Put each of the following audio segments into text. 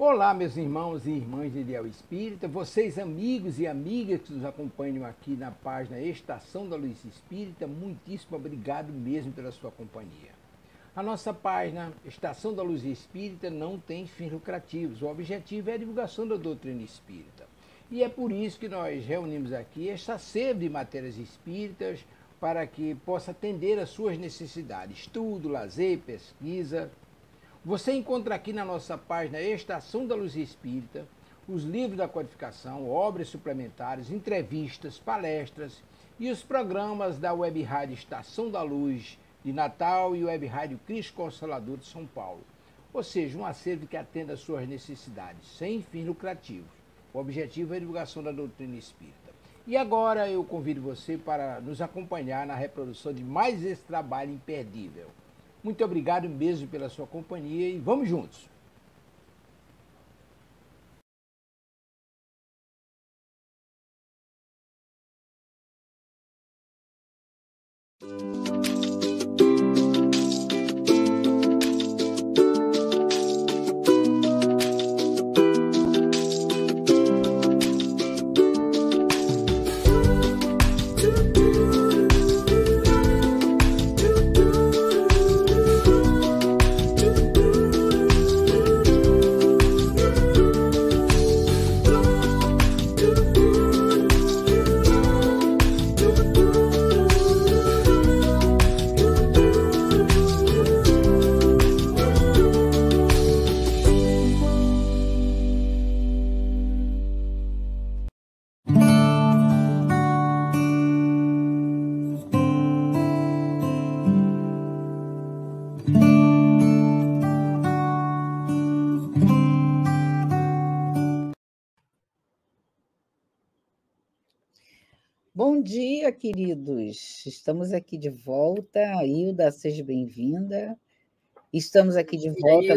Olá, meus irmãos e irmãs de Ideal Espírita, vocês amigos e amigas que nos acompanham aqui na página Estação da Luz Espírita, muitíssimo obrigado mesmo pela sua companhia. A nossa página Estação da Luz Espírita não tem fins lucrativos, o objetivo é a divulgação da doutrina espírita. E é por isso que nós reunimos aqui esta sede de matérias espíritas para que possa atender às suas necessidades, estudo, lazer, pesquisa. Você encontra aqui na nossa página Estação da Luz Espírita os livros da codificação, obras suplementares, entrevistas, palestras e os programas da Web Rádio Estação da Luz de Natal e Web Rádio Cristo Consolador de São Paulo. Ou seja, um acervo que atenda às suas necessidades, sem fins lucrativos. O objetivo é a divulgação da doutrina espírita. E agora eu convido você para nos acompanhar na reprodução de mais esse trabalho imperdível. Muito obrigado mesmo pela sua companhia e vamos juntos! Bom dia, queridos. Estamos aqui de volta. Hilda, seja bem-vinda. Estamos aqui de volta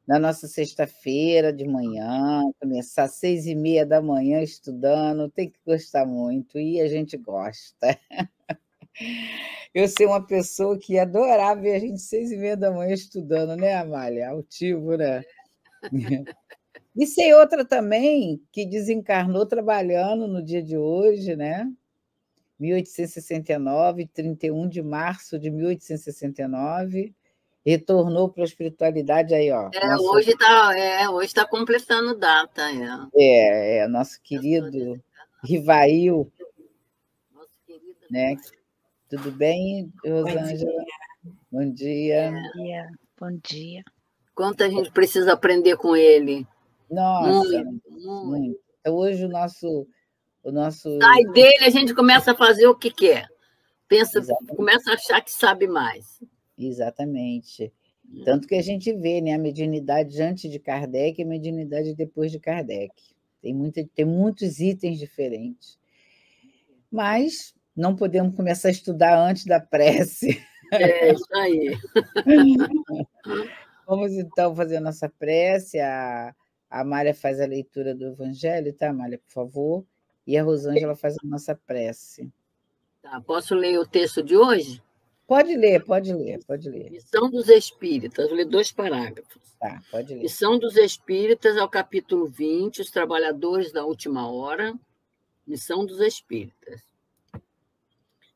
na nossa sexta-feira de manhã, começar às 6h30 da manhã estudando, tem que gostar muito, e a gente gosta. Eu sou uma pessoa que adorava ver a gente 6h30 da manhã estudando, né, Amália? Altivo, né? E sei outra também que desencarnou trabalhando no dia de hoje, né? 1869, 31 de março de 1869, retornou para a espiritualidade aí, ó. Hoje tá completando data. Nosso querido Rivail, né? Tudo bem, Rosângela? Bom dia. Bom dia. Quanto a gente precisa aprender com ele? Nossa, muito. Então, hoje o nosso... Sai dele, a gente começa a fazer o que quer. Começa a achar que sabe mais. Exatamente. Tanto que a gente vê, né, a mediunidade antes de Kardec e a mediunidade depois de Kardec. Tem muitos itens diferentes. Mas não podemos começar a estudar antes da prece. É, isso aí. Vamos, então, fazer a nossa prece. A Amália faz a leitura do Evangelho, tá, Amália, por favor? E a Rosângela faz a nossa prece. Tá, posso ler o texto de hoje? Pode ler. Missão dos Espíritas, vou ler 2 parágrafos. Tá, pode ler. Missão dos Espíritas, ao capítulo 20, os trabalhadores da última hora. Missão dos Espíritas.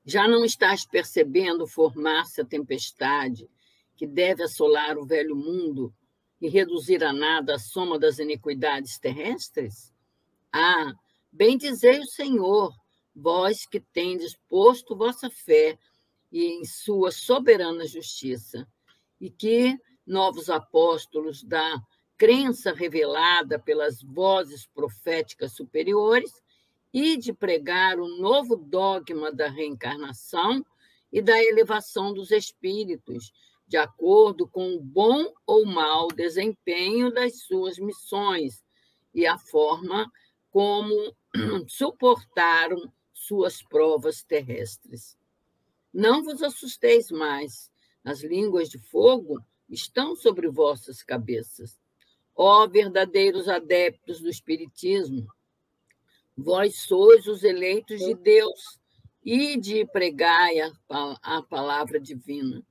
Já não estás percebendo formar-se a tempestade que deve assolar o velho mundo e reduzir a nada a soma das iniquidades terrestres? Ah, bendizei o Senhor, vós que tendes posto vossa fé e em sua soberana justiça, e que novos apóstolos da crença revelada pelas vozes proféticas superiores e de pregar o novo dogma da reencarnação e da elevação dos espíritos, de acordo com o bom ou mau desempenho das suas missões e a forma como suportaram suas provas terrestres. Não vos assusteis mais, as línguas de fogo estão sobre vossas cabeças. Ó verdadeiros adeptos do Espiritismo, vós sois os eleitos de Deus, e de pregai a palavra divina.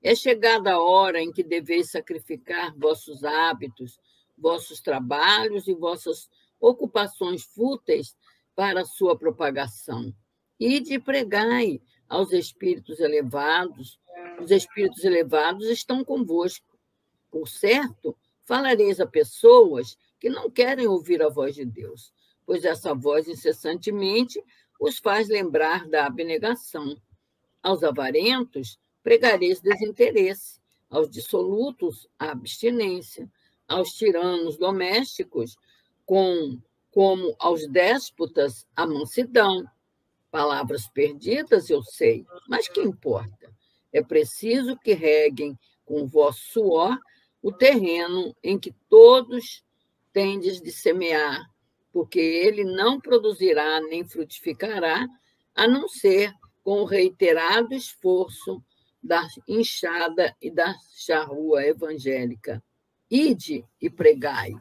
É chegada a hora em que deveis sacrificar vossos hábitos, vossos trabalhos e vossas ocupações fúteis para a sua propagação. Ide e pregai aos espíritos elevados. Os espíritos elevados estão convosco. Por certo, falareis a pessoas que não querem ouvir a voz de Deus, pois essa voz incessantemente os faz lembrar da abnegação. Aos avarentos, pregareis desinteresse, aos dissolutos, a abstinência, aos tiranos domésticos, como aos déspotas, a mansidão. Palavras perdidas, eu sei, mas que importa? É preciso que reguem com o vosso suor o terreno em que todos tendes de semear, porque ele não produzirá nem frutificará, a não ser com o reiterado esforço da enxada e da charrua evangélica. Ide e pregai.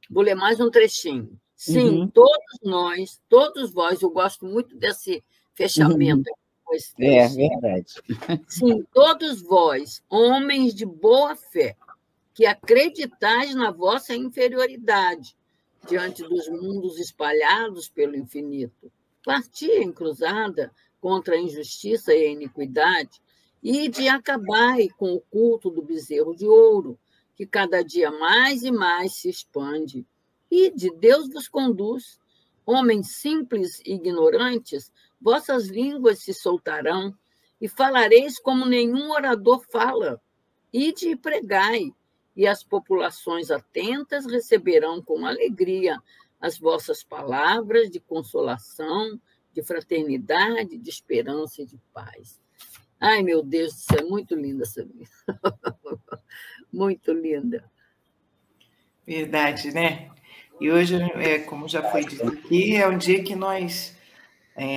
Vou ler mais um trechinho. Sim, todos nós, todos vós, eu gosto muito desse fechamento. É verdade. Sim, todos vós, homens de boa fé, que acreditais na vossa inferioridade diante dos mundos espalhados pelo infinito, parti em cruzada contra a injustiça e a iniquidade, e de acabai com o culto do bezerro de ouro, que cada dia mais e mais se expande. E de Deus vos conduz. Homens simples e ignorantes, vossas línguas se soltarão, e falareis como nenhum orador fala. Ide e pregai, e as populações atentas receberão com alegria as vossas palavras de consolação, de fraternidade, de esperança e de paz. Ai, meu Deus, isso é muito linda essa vida. Muito linda. Verdade, né? E hoje, como já foi dito aqui, é um dia que nós,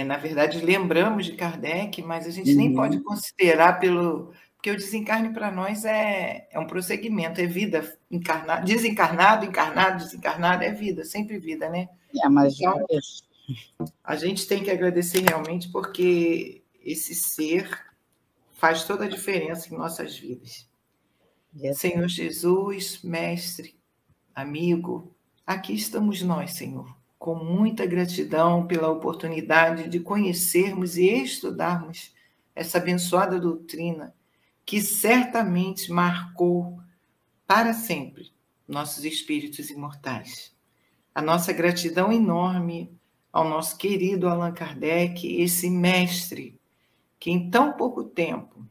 na verdade, lembramos de Kardec, mas a gente nem pode considerar porque o desencarne para nós é um prosseguimento, é vida, desencarnado, encarnado, desencarnado, é vida, sempre vida, né? Mas então, a gente tem que agradecer realmente porque esse ser faz toda a diferença em nossas vidas. Senhor Jesus, mestre, amigo, aqui estamos nós, Senhor, com muita gratidão pela oportunidade de conhecermos e estudarmos essa abençoada doutrina que certamente marcou para sempre nossos espíritos imortais. A nossa gratidão enorme ao nosso querido Allan Kardec, esse mestre que em tão pouco tempo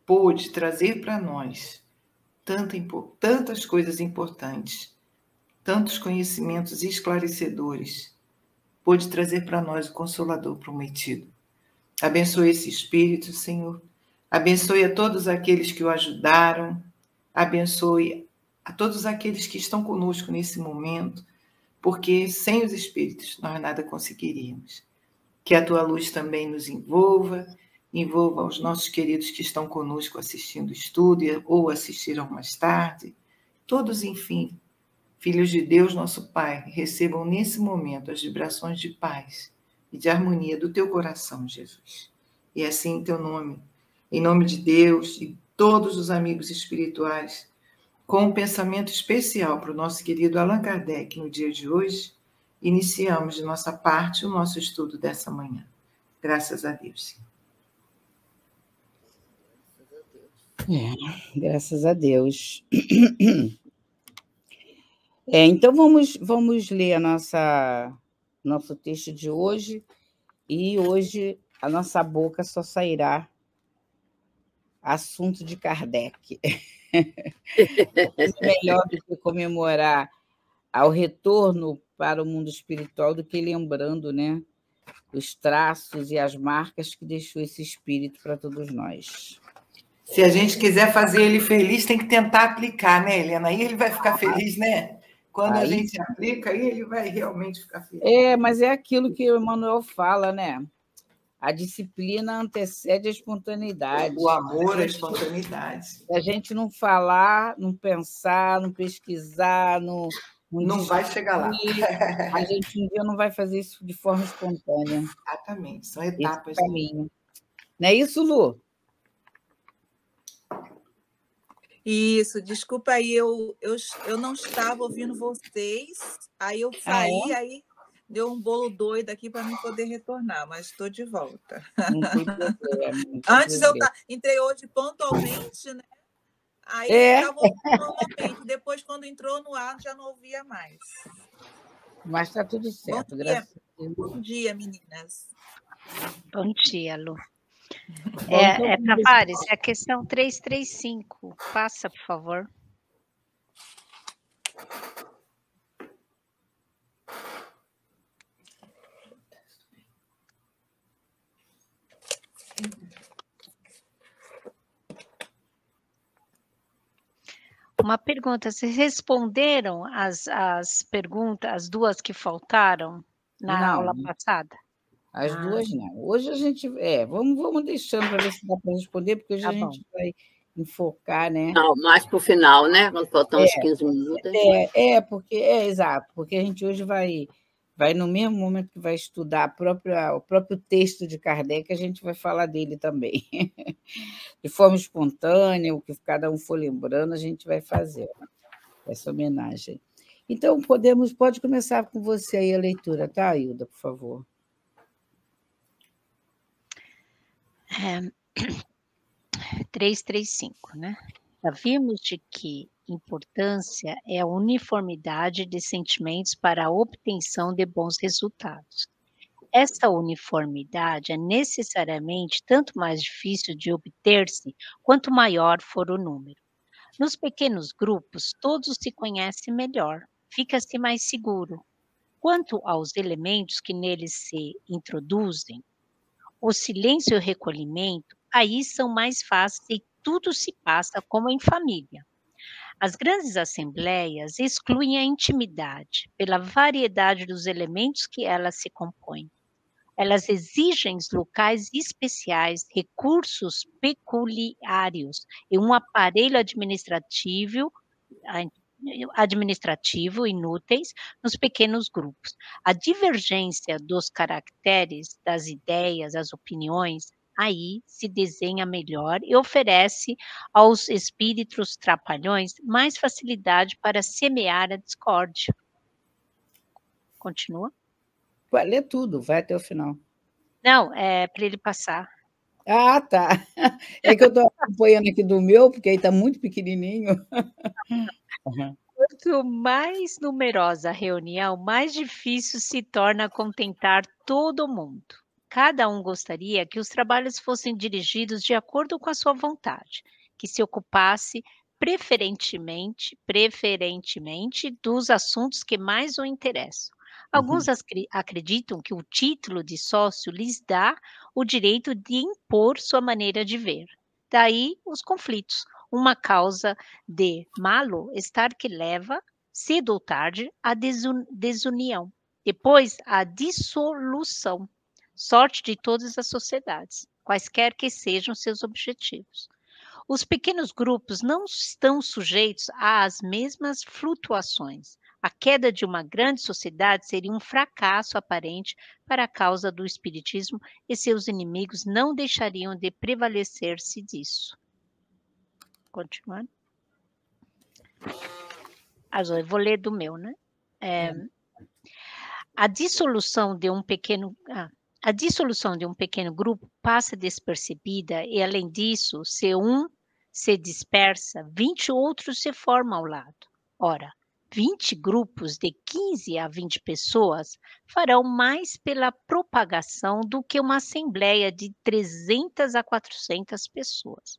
pôde trazer para nós tantas coisas importantes, tantos conhecimentos esclarecedores, pôde trazer para nós o Consolador prometido. Abençoe esse espírito, Senhor. Abençoe a todos aqueles que o ajudaram. Abençoe a todos aqueles que estão conosco nesse momento, porque sem os espíritos nós nada conseguiríamos. Que a tua luz também nos envolva os nossos queridos que estão conosco assistindo o estudo ou assistiram mais tarde. Todos, enfim, filhos de Deus, nosso Pai, recebam nesse momento as vibrações de paz e de harmonia do teu coração, Jesus. E assim, em teu nome, em nome de Deus e todos os amigos espirituais, com um pensamento especial para o nosso querido Allan Kardec no dia de hoje, iniciamos de nossa parte o nosso estudo dessa manhã. Graças a Deus. Graças a Deus. Então, vamos ler nosso texto de hoje, e hoje a nossa boca só sairá assunto de Kardec. Melhor do que comemorar ao retorno para o mundo espiritual do que lembrando, né, os traços e as marcas que deixou esse espírito para todos nós. Se a gente quiser fazer ele feliz, tem que tentar aplicar, né, Helena? Aí ele vai ficar feliz, né? Quando a gente aplica, aí ele vai realmente ficar feliz. Mas é aquilo que o Emmanuel fala, né? A disciplina antecede a espontaneidade. O amor, a espontaneidade. Se a gente não falar, não pensar, não pesquisar, não vai chegar lá. A gente um dia não vai fazer isso de forma espontânea. Exatamente, são etapas. Caminho. Não é isso, Lu? Isso, desculpa aí, eu não estava ouvindo vocês, aí eu saí, aí deu um bolo doido aqui para mim poder retornar, mas estou de volta. Não tem problema. Não tem Antes problema. entrei hoje pontualmente, né? Aí estava ouvindo normalmente, depois quando entrou no ar já não ouvia mais. Mas está tudo certo, graças a Deus. Bom dia, meninas. Bom dia, Lu. Então, Tavares, é a questão 335. Passa, por favor. Uma pergunta, vocês responderam as perguntas, as duas que faltaram na aula passada? As duas não. Hoje a gente... vamos deixando para ver se dá para responder, porque hoje a gente vai enfocar, né? Não, mais para o final, né? Quando faltam uns 15 minutos. Exato, porque a gente hoje vai no mesmo momento que vai estudar o próprio texto de Kardec, a gente vai falar dele também. De forma espontânea, o que cada um for lembrando, a gente vai fazer essa homenagem. Então, pode começar com você aí a leitura, tá, Hilda, por favor? 335, né? Já vimos de que importância é a uniformidade de sentimentos para a obtenção de bons resultados. Essa uniformidade é necessariamente tanto mais difícil de obter-se quanto maior for o número. Nos pequenos grupos, todos se conhecem melhor, fica-se mais seguro. Quanto aos elementos que neles se introduzem, o silêncio e o recolhimento, aí são mais fáceis e tudo se passa como em família. As grandes assembleias excluem a intimidade pela variedade dos elementos que elas se compõem. Elas exigem locais especiais, recursos peculiares e um aparelho administrativo inúteis nos pequenos grupos. A divergência dos caracteres, das ideias, das opiniões, aí se desenha melhor e oferece aos espíritos trapalhões mais facilidade para semear a discórdia. Continua? Vai ler tudo, vai até o final. Não, é para ele passar. Ah, tá. É que eu estou acompanhando aqui do meu, porque aí está muito pequenininho. Quanto mais numerosa a reunião, mais difícil se torna contentar todo mundo. Cada um gostaria que os trabalhos fossem dirigidos de acordo com a sua vontade, que se ocupasse preferentemente dos assuntos que mais o interessam. Alguns acreditam que o título de sócio lhes dá o direito de impor sua maneira de ver. Daí os conflitos. Uma causa de mal-estar que leva, cedo ou tarde, à desunião. Depois, à dissolução. Sorte de todas as sociedades, quaisquer que sejam seus objetivos. Os pequenos grupos não estão sujeitos às mesmas flutuações. A queda de uma grande sociedade seria um fracasso aparente para a causa do espiritismo e seus inimigos não deixariam de prevalecer-se disso. Continuando. Eu vou ler do meu, né? A dissolução de um pequeno grupo passa despercebida e, além disso, se um se dispersa, 20 outros se formam ao lado. Ora, 20 grupos de 15 a 20 pessoas farão mais pela propagação do que uma assembleia de 300 a 400 pessoas.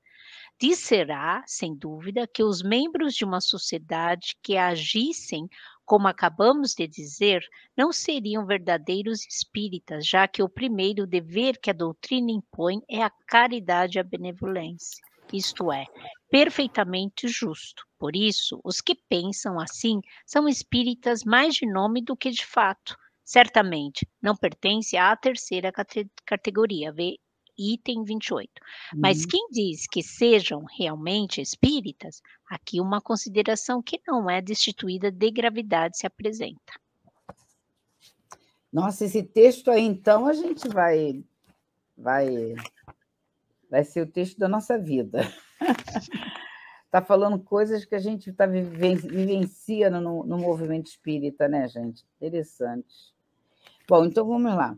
Disserá, sem dúvida, que os membros de uma sociedade que agissem, como acabamos de dizer, não seriam verdadeiros espíritas, já que o primeiro dever que a doutrina impõe é a caridade e a benevolência, isto é, perfeitamente justo. Por isso, os que pensam assim são espíritas mais de nome do que de fato. Certamente, não pertence à terceira categoria, item 28. Mas quem diz que sejam realmente espíritas, aqui uma consideração que não é destituída de gravidade se apresenta. Nossa, esse texto aí, então, a gente vai ser o texto da nossa vida. está falando coisas que a gente vivencia no movimento espírita, né, gente? Interessante. Bom, então vamos lá.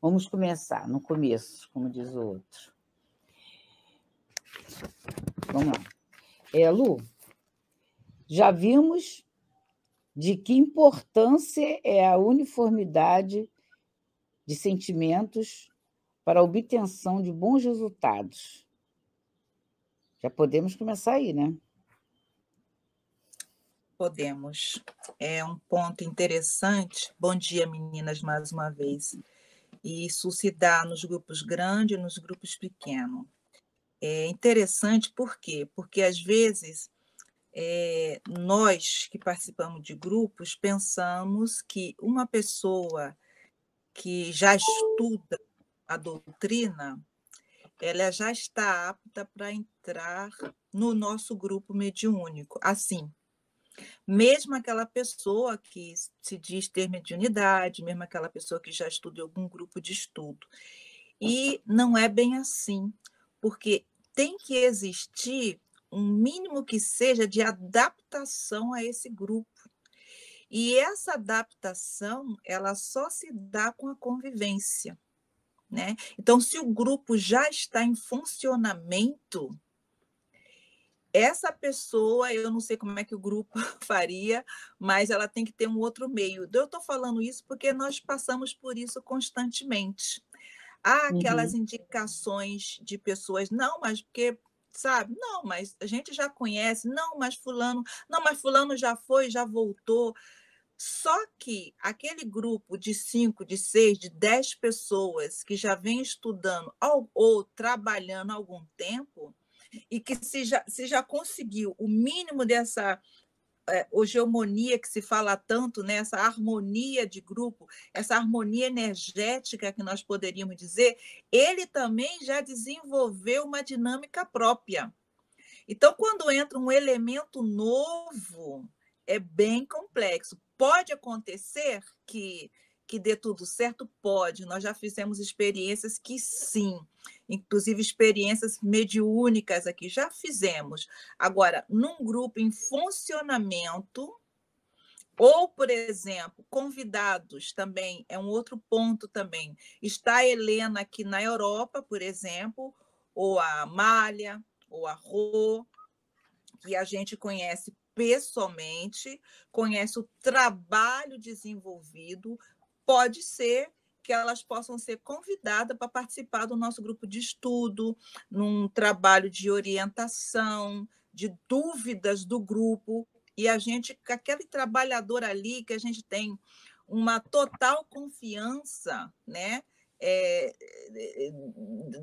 Vamos começar, no começo, como diz o outro. Vamos lá. Lu, já vimos de que importância é a uniformidade de sentimentos para a obtenção de bons resultados. Já podemos começar aí, né? Podemos. É um ponto interessante. Bom dia, meninas, mais uma vez. E isso se dá nos grupos grandes e nos grupos pequenos. É interessante por quê? Porque, às vezes, nós que participamos de grupos pensamos que uma pessoa que já estuda a doutrina, ela já está apta para entrar no nosso grupo mediúnico. Assim, mesmo aquela pessoa que se diz ter mediunidade, mesmo aquela pessoa que já estuda em algum grupo de estudo. E não é bem assim, porque tem que existir um mínimo que seja de adaptação a esse grupo. E essa adaptação, ela só se dá com a convivência, né? Então, se o grupo já está em funcionamento, essa pessoa, eu não sei como é que o grupo faria, mas ela tem que ter um outro meio. Eu estou falando isso porque nós passamos por isso constantemente. Há aquelas indicações de pessoas, não, mas porque, sabe, não, mas a gente já conhece, não, mas fulano já foi, já voltou. Só que aquele grupo de 5, de 6, de 10 pessoas que já vem estudando ou trabalhando há algum tempo, e que se já conseguiu o mínimo dessa hegemonia que se fala tanto, né? Essa harmonia de grupo, essa harmonia energética que nós poderíamos dizer, ele também já desenvolveu uma dinâmica própria. Então, quando entra um elemento novo, é bem complexo. Pode acontecer que dê tudo certo? Pode. Nós já fizemos experiências que sim, inclusive experiências mediúnicas aqui, já fizemos. Agora, num grupo em funcionamento, ou, por exemplo, convidados também, é um outro ponto também. Está a Helena aqui na Europa, por exemplo, ou a Amália, ou a Rô, que a gente conhece pessoalmente, conhece o trabalho desenvolvido, pode ser que elas possam ser convidadas para participar do nosso grupo de estudo, num trabalho de orientação, de dúvidas do grupo, e a gente, aquele trabalhador ali que a gente tem uma total confiança, né?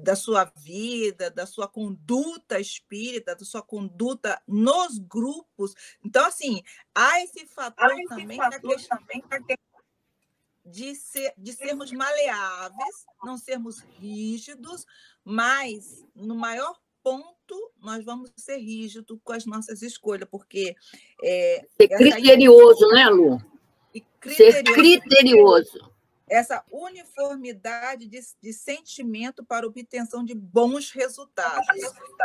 Da sua vida, da sua conduta espírita, da sua conduta nos grupos. Então, assim, há esse fator também da questão de sermos maleáveis, não sermos rígidos, mas no maior ponto nós vamos ser rígidos com as nossas escolhas, porque ser criterioso, né, Lu? Ser criterioso. Essa uniformidade de sentimento para obtenção de bons resultados.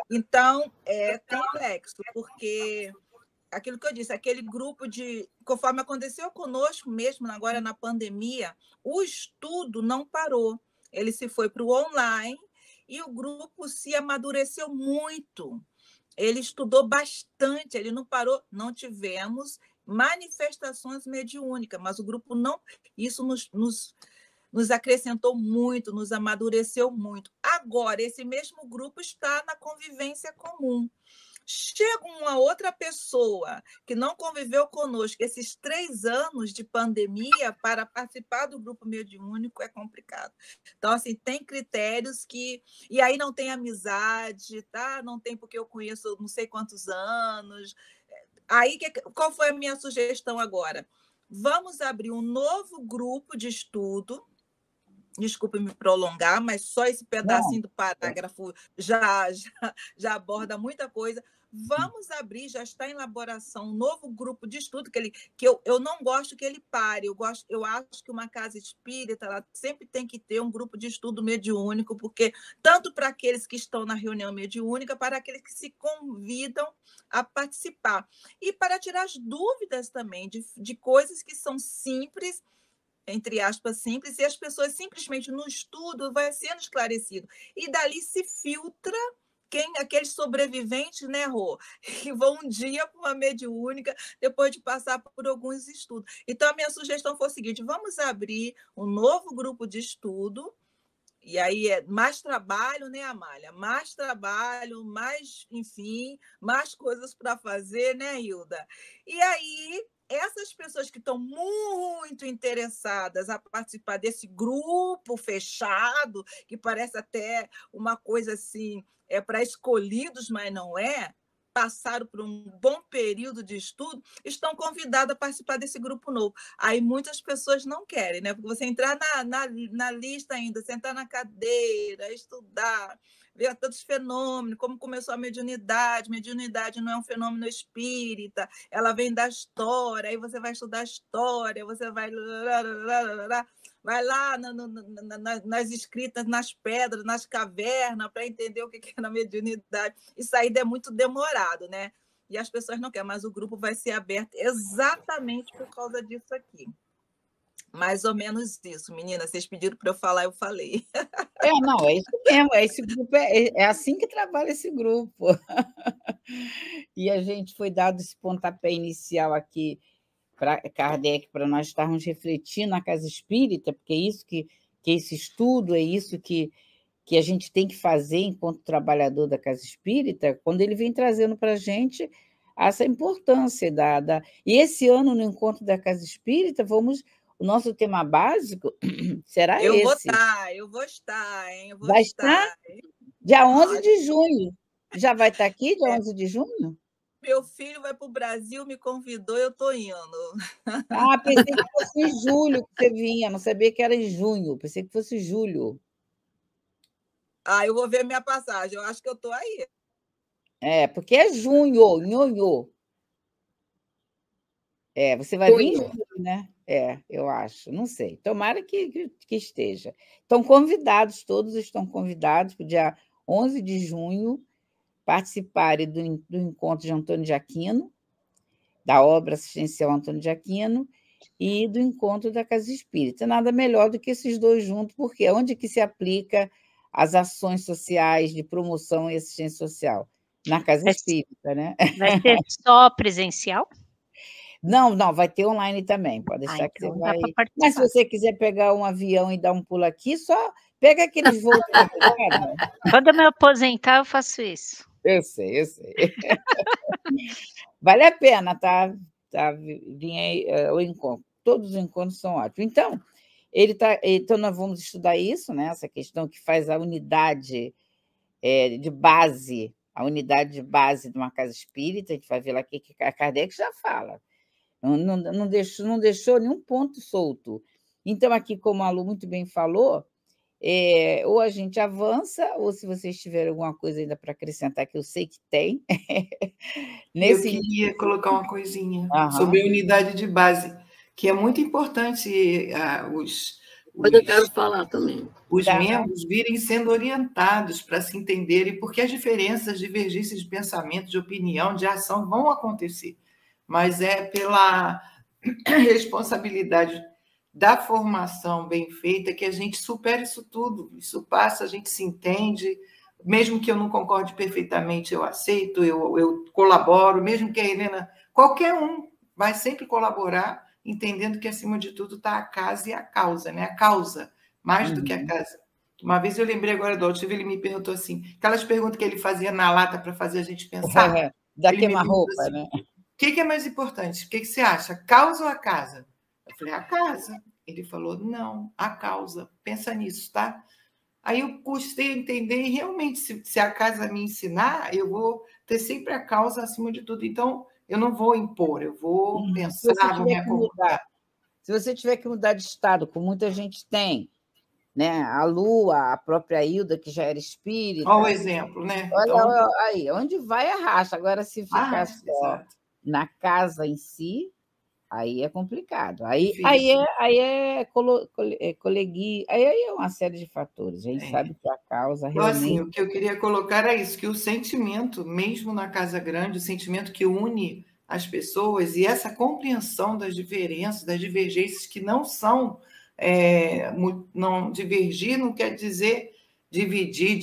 Então, é complexo, porque aquilo que eu disse, aquele grupo de... Conforme aconteceu conosco mesmo, agora na pandemia, o estudo não parou. Ele se foi para o online e o grupo se amadureceu muito. Ele estudou bastante, ele não parou, não tivemos manifestações mediúnicas, mas o grupo não... Isso nos acrescentou muito, nos amadureceu muito. Agora, esse mesmo grupo está na convivência comum. Chega uma outra pessoa que não conviveu conosco esses 3 anos de pandemia para participar do grupo mediúnico é complicado. Então, assim, tem critérios que... E aí não tem amizade, tá? Não tem porque eu conheço não sei quantos anos. Aí, qual foi a minha sugestão agora? Vamos abrir um novo grupo de estudo desculpe me prolongar, mas só esse pedacinho do parágrafo já aborda muita coisa. Vamos abrir, já está em elaboração um novo grupo de estudo, que eu não gosto que ele pare, eu acho que uma casa espírita ela sempre tem que ter um grupo de estudo mediúnico, porque tanto para aqueles que estão na reunião mediúnica, para aqueles que se convidam a participar, e para tirar as dúvidas também de coisas que são simples, entre aspas, simples, e as pessoas simplesmente no estudo vai sendo esclarecido. E dali se filtra aqueles sobreviventes, né, Rô, que vão um dia para uma mediúnica depois de passar por alguns estudos. Então, a minha sugestão foi o seguinte: vamos abrir um novo grupo de estudo, e aí é mais trabalho, né, Amália? Mais trabalho, mais, enfim, mais coisas para fazer, né, Hilda? E aí, essas pessoas que estão muito interessadas a participar desse grupo fechado, que parece até uma coisa assim, para escolhidos, mas não é, passaram por um bom período de estudo, estão convidados a participar desse grupo novo. Aí muitas pessoas não querem, né? Porque você entrar na lista ainda, sentar na cadeira, estudar, ver tantos fenômenos, como começou a mediunidade. Mediunidade não é um fenômeno espírita, ela vem da história, aí você vai estudar a história, você vai lá nas escritas, nas pedras, nas cavernas, para entender o que é na mediunidade. Isso ainda é muito demorado, né? E as pessoas não querem, mas o grupo vai ser aberto exatamente por causa disso aqui. Mais ou menos isso, meninas. Vocês pediram para eu falar, eu falei. Não, é isso mesmo. Esse grupo é assim que trabalha esse grupo. E a gente foi dado esse pontapé inicial aqui para Kardec, para nós estarmos refletindo na casa espírita, porque é isso que esse estudo, é isso que a gente tem que fazer enquanto trabalhador da casa espírita, quando ele vem trazendo para a gente essa importância E esse ano, no encontro da casa espírita, o nosso tema básico será esse. Eu vou estar, hein? Vai estar dia 11 de junho. Já vai estar aqui dia 11 de junho? Meu filho vai para o Brasil, me convidou, eu estou indo. Pensei que fosse em julho que você vinha, não sabia que era em junho, pensei que fosse julho. Eu vou ver minha passagem, eu acho que eu estou aí. Porque é junho, nhonhô. Você vai vir em julho, né? Eu acho, não sei. Tomara que esteja. Todos estão convidados para o dia 11 de junho participarem do encontro de Antônio de Aquino, da obra assistencial Antônio de Aquino, e do encontro da Casa Espírita. Nada melhor do que esses dois juntos, porque é onde que se aplica as ações sociais de promoção e assistência social? Na Casa Espírita, né? Vai ser só presencial? Não, vai ter online também, pode deixar que então você vai... dá para Mas se você quiser pegar um avião e dar um pulo aqui, só pega aqueles voos... Quando eu me aposentar, eu faço isso. Eu sei. Vale a pena, tá? Vir aí o encontro. Todos os encontros são ótimos. Então, nós vamos estudar isso, né? Essa questão que faz a unidade de base, de uma casa espírita. A gente vai ver lá que a Kardec já fala. Não deixou nenhum ponto solto. Então, aqui, como a Lu muito bem falou, ou a gente avança, ou se vocês tiverem alguma coisa ainda para acrescentar, que eu sei que tem. Eu queria colocar uma coisinha sobre a unidade de base, que é muito importante eu quero falar também. Os membros virem sendo orientados para se entenderem, porque as diferenças, divergências de pensamento, de opinião, de ação vão acontecer, mas é pela responsabilidade da formação bem feita que a gente supera isso tudo, isso passa, a gente se entende, mesmo que eu não concorde perfeitamente, eu aceito, eu colaboro, mesmo que a Helena, qualquer um vai sempre colaborar, entendendo que, acima de tudo, está a casa e a causa, né? A causa, mais do que a casa. Uma vez eu lembrei agora do Altivo, ele me perguntou assim, aquelas perguntas que ele fazia na lata para fazer a gente pensar. Da queima-roupa, assim, né? O que é mais importante? O que você acha, a causa ou a casa? Eu falei, a casa. Ele falou, não, a causa. Pensa nisso, tá? Aí eu custei a entender, e realmente, se a casa me ensinar, eu vou ter sempre a causa acima de tudo. Então, eu não vou impor, eu vou pensar, vou me acomodar. Se você tiver que mudar de estado, como muita gente tem, né? A Lua, a própria Hilda, que já era espírita. Olha o exemplo, né? Olha, Então, olha aí, onde vai arrasta. Agora, se ficar só exato. na casa em si, aí é complicado. Aí Difícil. coleguinha, aí é uma série de fatores. A gente sabe que a causa Então, assim, realmente. o que eu queria colocar é isso, que o sentimento, mesmo na casa grande, o sentimento que une as pessoas e essa compreensão das diferenças, das divergências que não são, não divergir não quer dizer dividir,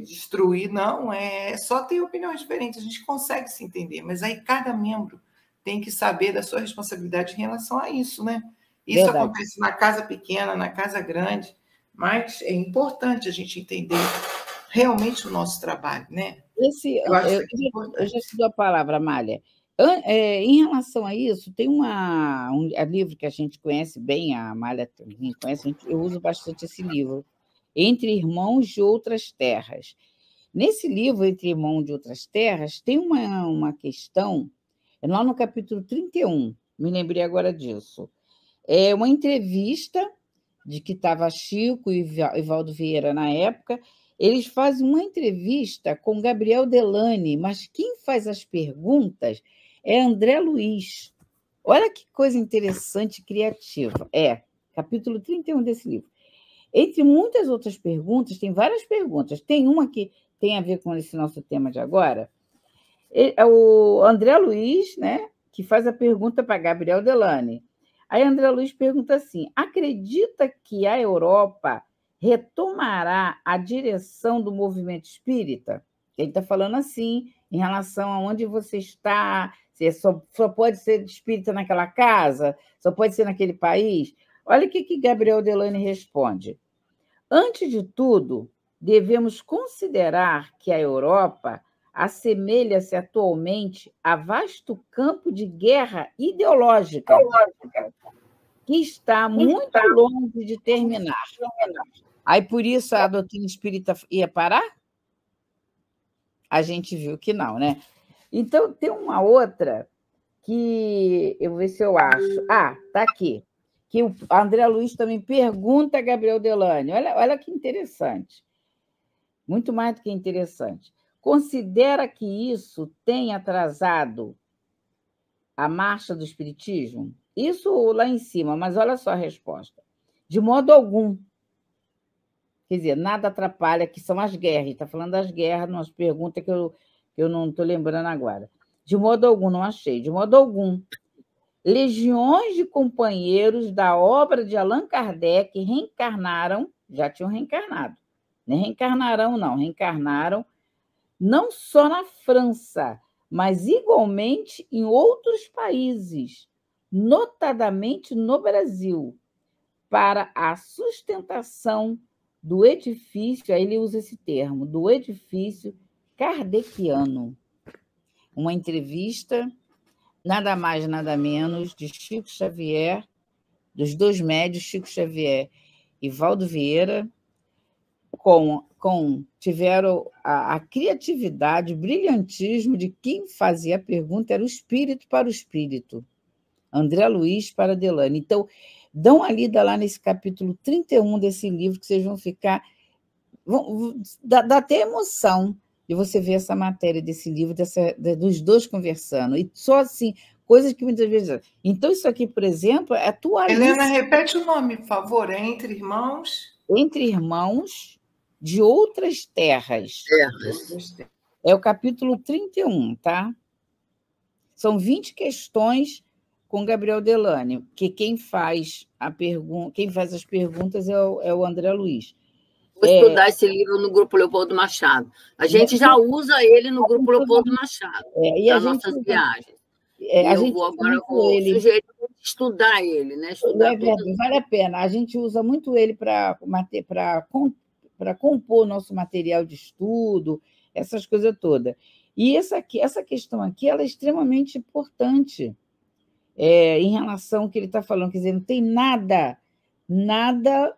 destruir, não, é só ter opiniões diferentes, a gente consegue se entender, mas aí cada membro tem que saber da sua responsabilidade em relação a isso, né? Isso Verdade. acontece na casa pequena, na casa grande, mas é importante a gente entender realmente o nosso trabalho, né? Eu acho que é importante. Eu já te dou a palavra, Amália. Em relação a isso, tem um livro que a gente conhece bem, a Amália também conhece, eu uso bastante esse livro, Entre Irmãos de Outras Terras. Nesse livro, Entre Irmãos de Outras Terras, tem uma questão, lá no capítulo 31, me lembrei agora disso. É uma entrevista de que estava Chico e Evaldo Vieira na época. Eles fazem uma entrevista com Gabriel Delany, mas quem faz as perguntas é André Luiz. Olha que coisa interessante e criativa. Capítulo 31 desse livro. Entre muitas outras perguntas, tem várias perguntas. Tem uma que tem a ver com esse nosso tema de agora. É o André Luiz, né, que faz a pergunta para Gabriel Delany. Aí André Luiz pergunta assim: acredita que a Europa retomará a direção do movimento espírita? Ele está falando assim, em relação a onde você está, você só pode ser espírita naquela casa, só pode ser naquele país. Olha o que Gabriel Delany responde. Antes de tudo, devemos considerar que a Europa assemelha-se atualmente a vasto campo de guerra ideológica que está muito longe de terminar. Aí, por isso, a doutrina espírita ia parar? A gente viu que não, né? Então, tem uma outra que eu vou ver se eu acho. Está aqui. Que o André Luiz também pergunta a Gabriel Delany. Olha que interessante. Muito mais do que interessante. Considera que isso tem atrasado a marcha do espiritismo? Isso lá em cima, mas olha só a resposta. De modo algum. Quer dizer, nada atrapalha, que são as guerras. Está falando das guerras, umas perguntas que eu não estou lembrando agora. De modo algum, não achei. De modo algum. Legiões de companheiros da obra de Allan Kardec reencarnaram, já tinham reencarnado. Nem reencarnarão, não. Reencarnaram não só na França, mas igualmente em outros países, notadamente no Brasil, para a sustentação do edifício, aí ele usa esse termo, do edifício kardeciano. Uma entrevista, nada mais, nada menos, de Chico Xavier, dos dois médios, Chico Xavier e Evaldo Vieira, tiveram a criatividade, o brilhantismo de quem fazia a pergunta era o espírito para o espírito. André Luiz para Delany. Então, dão uma lida lá nesse capítulo 31 desse livro, que vocês vão ficar... Dá até emoção de você ver essa matéria desse livro, dos dois conversando. E só assim, coisas que muitas vezes... Então, isso aqui, por exemplo, é atualíssimo. Helena, repete o nome, por favor. É Entre Irmãos... Entre Irmãos de Outras Terras. É o capítulo 31, tá? São 20 questões com Gabriel Delany, que quem faz as perguntas é o André Luiz. Vou estudar esse livro no Grupo Leopoldo Machado. A gente já usa ele no Grupo Leopoldo Machado, nas nossas viagens. Vou sugerir estudar ele, né? Vale a pena. A gente usa muito ele para compor nosso material de estudo, essas coisas todas. E essa questão aqui ela é extremamente importante em relação ao que ele está falando. Quer dizer, não tem nada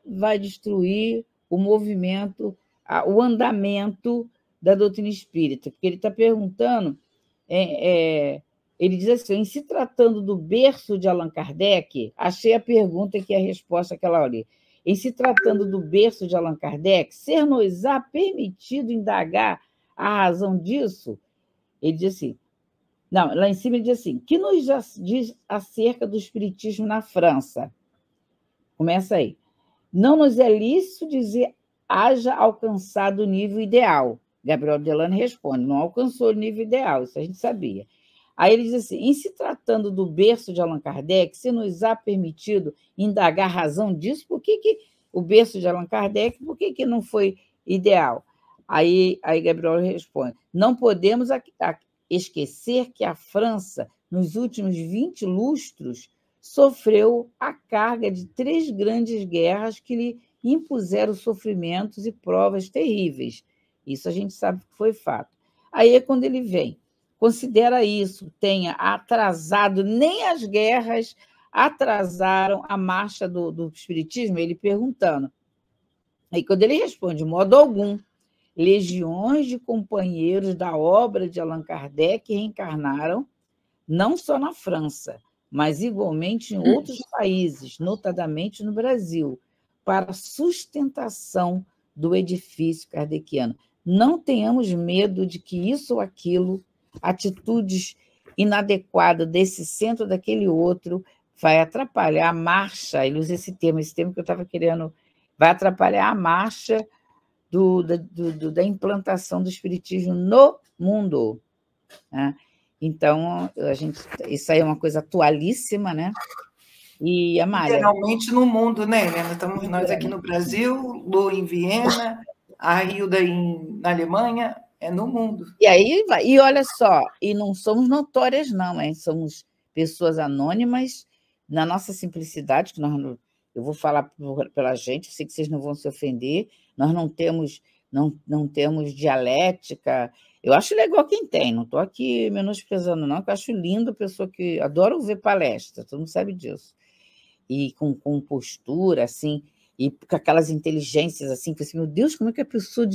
vai destruir o movimento, o andamento da doutrina espírita, porque ele está perguntando, ele diz assim, em se tratando do berço de Allan Kardec, achei a pergunta que é a resposta àquela ali. em se tratando do berço de Allan Kardec, ser-nos-á permitido indagar a razão disso? Ele diz assim, não, lá em cima ele diz assim, que nos diz acerca do espiritismo na França? Começa aí. Não nos é lícito dizer haja alcançado o nível ideal. Gabriel Delano responde, não alcançou o nível ideal, isso a gente sabia. Aí ele diz assim, em se tratando do berço de Allan Kardec, se nos há permitido indagar a razão disso, por que o berço de Allan Kardec, por que não foi ideal? Aí Gabriel responde, não podemos esquecer que a França, nos últimos 20 lustros, sofreu a carga de 3 grandes guerras que lhe impuseram sofrimentos e provas terríveis. Isso a gente sabe que foi fato. Aí é quando ele vem, considera isso, tenha atrasado, nem as guerras atrasaram a marcha do espiritismo, ele perguntando. Aí quando ele responde, de modo algum, legiões de companheiros da obra de Allan Kardec reencarnaram, não só na França, mas igualmente em outros países, notadamente no Brasil, para sustentação do edifício kardeciano. Não tenhamos medo de que isso ou aquilo, atitudes inadequadas desse centro ou daquele outro, vai atrapalhar a marcha, ele usa esse termo que eu estava querendo, vai atrapalhar a marcha da implantação do espiritismo no mundo. Né? Então, isso aí é uma coisa atualíssima, né? E, Amália... Literalmente no mundo, né, Helena? Estamos nós aqui no Brasil, Lu em Viena, a Hilda na Alemanha, é no mundo. E aí vai. E olha só, e não somos notórias, não, hein? Somos pessoas anônimas, na nossa simplicidade, que eu vou falar pela gente, eu sei que vocês não vão se ofender, nós não temos dialética. Eu acho legal quem tem, não estou aqui menosprezando, não, que eu acho lindo a pessoa que adoro ver palestra, todo mundo sabe disso. E com postura, assim, e com aquelas inteligências, assim, que assim, meu Deus, como é que a pessoa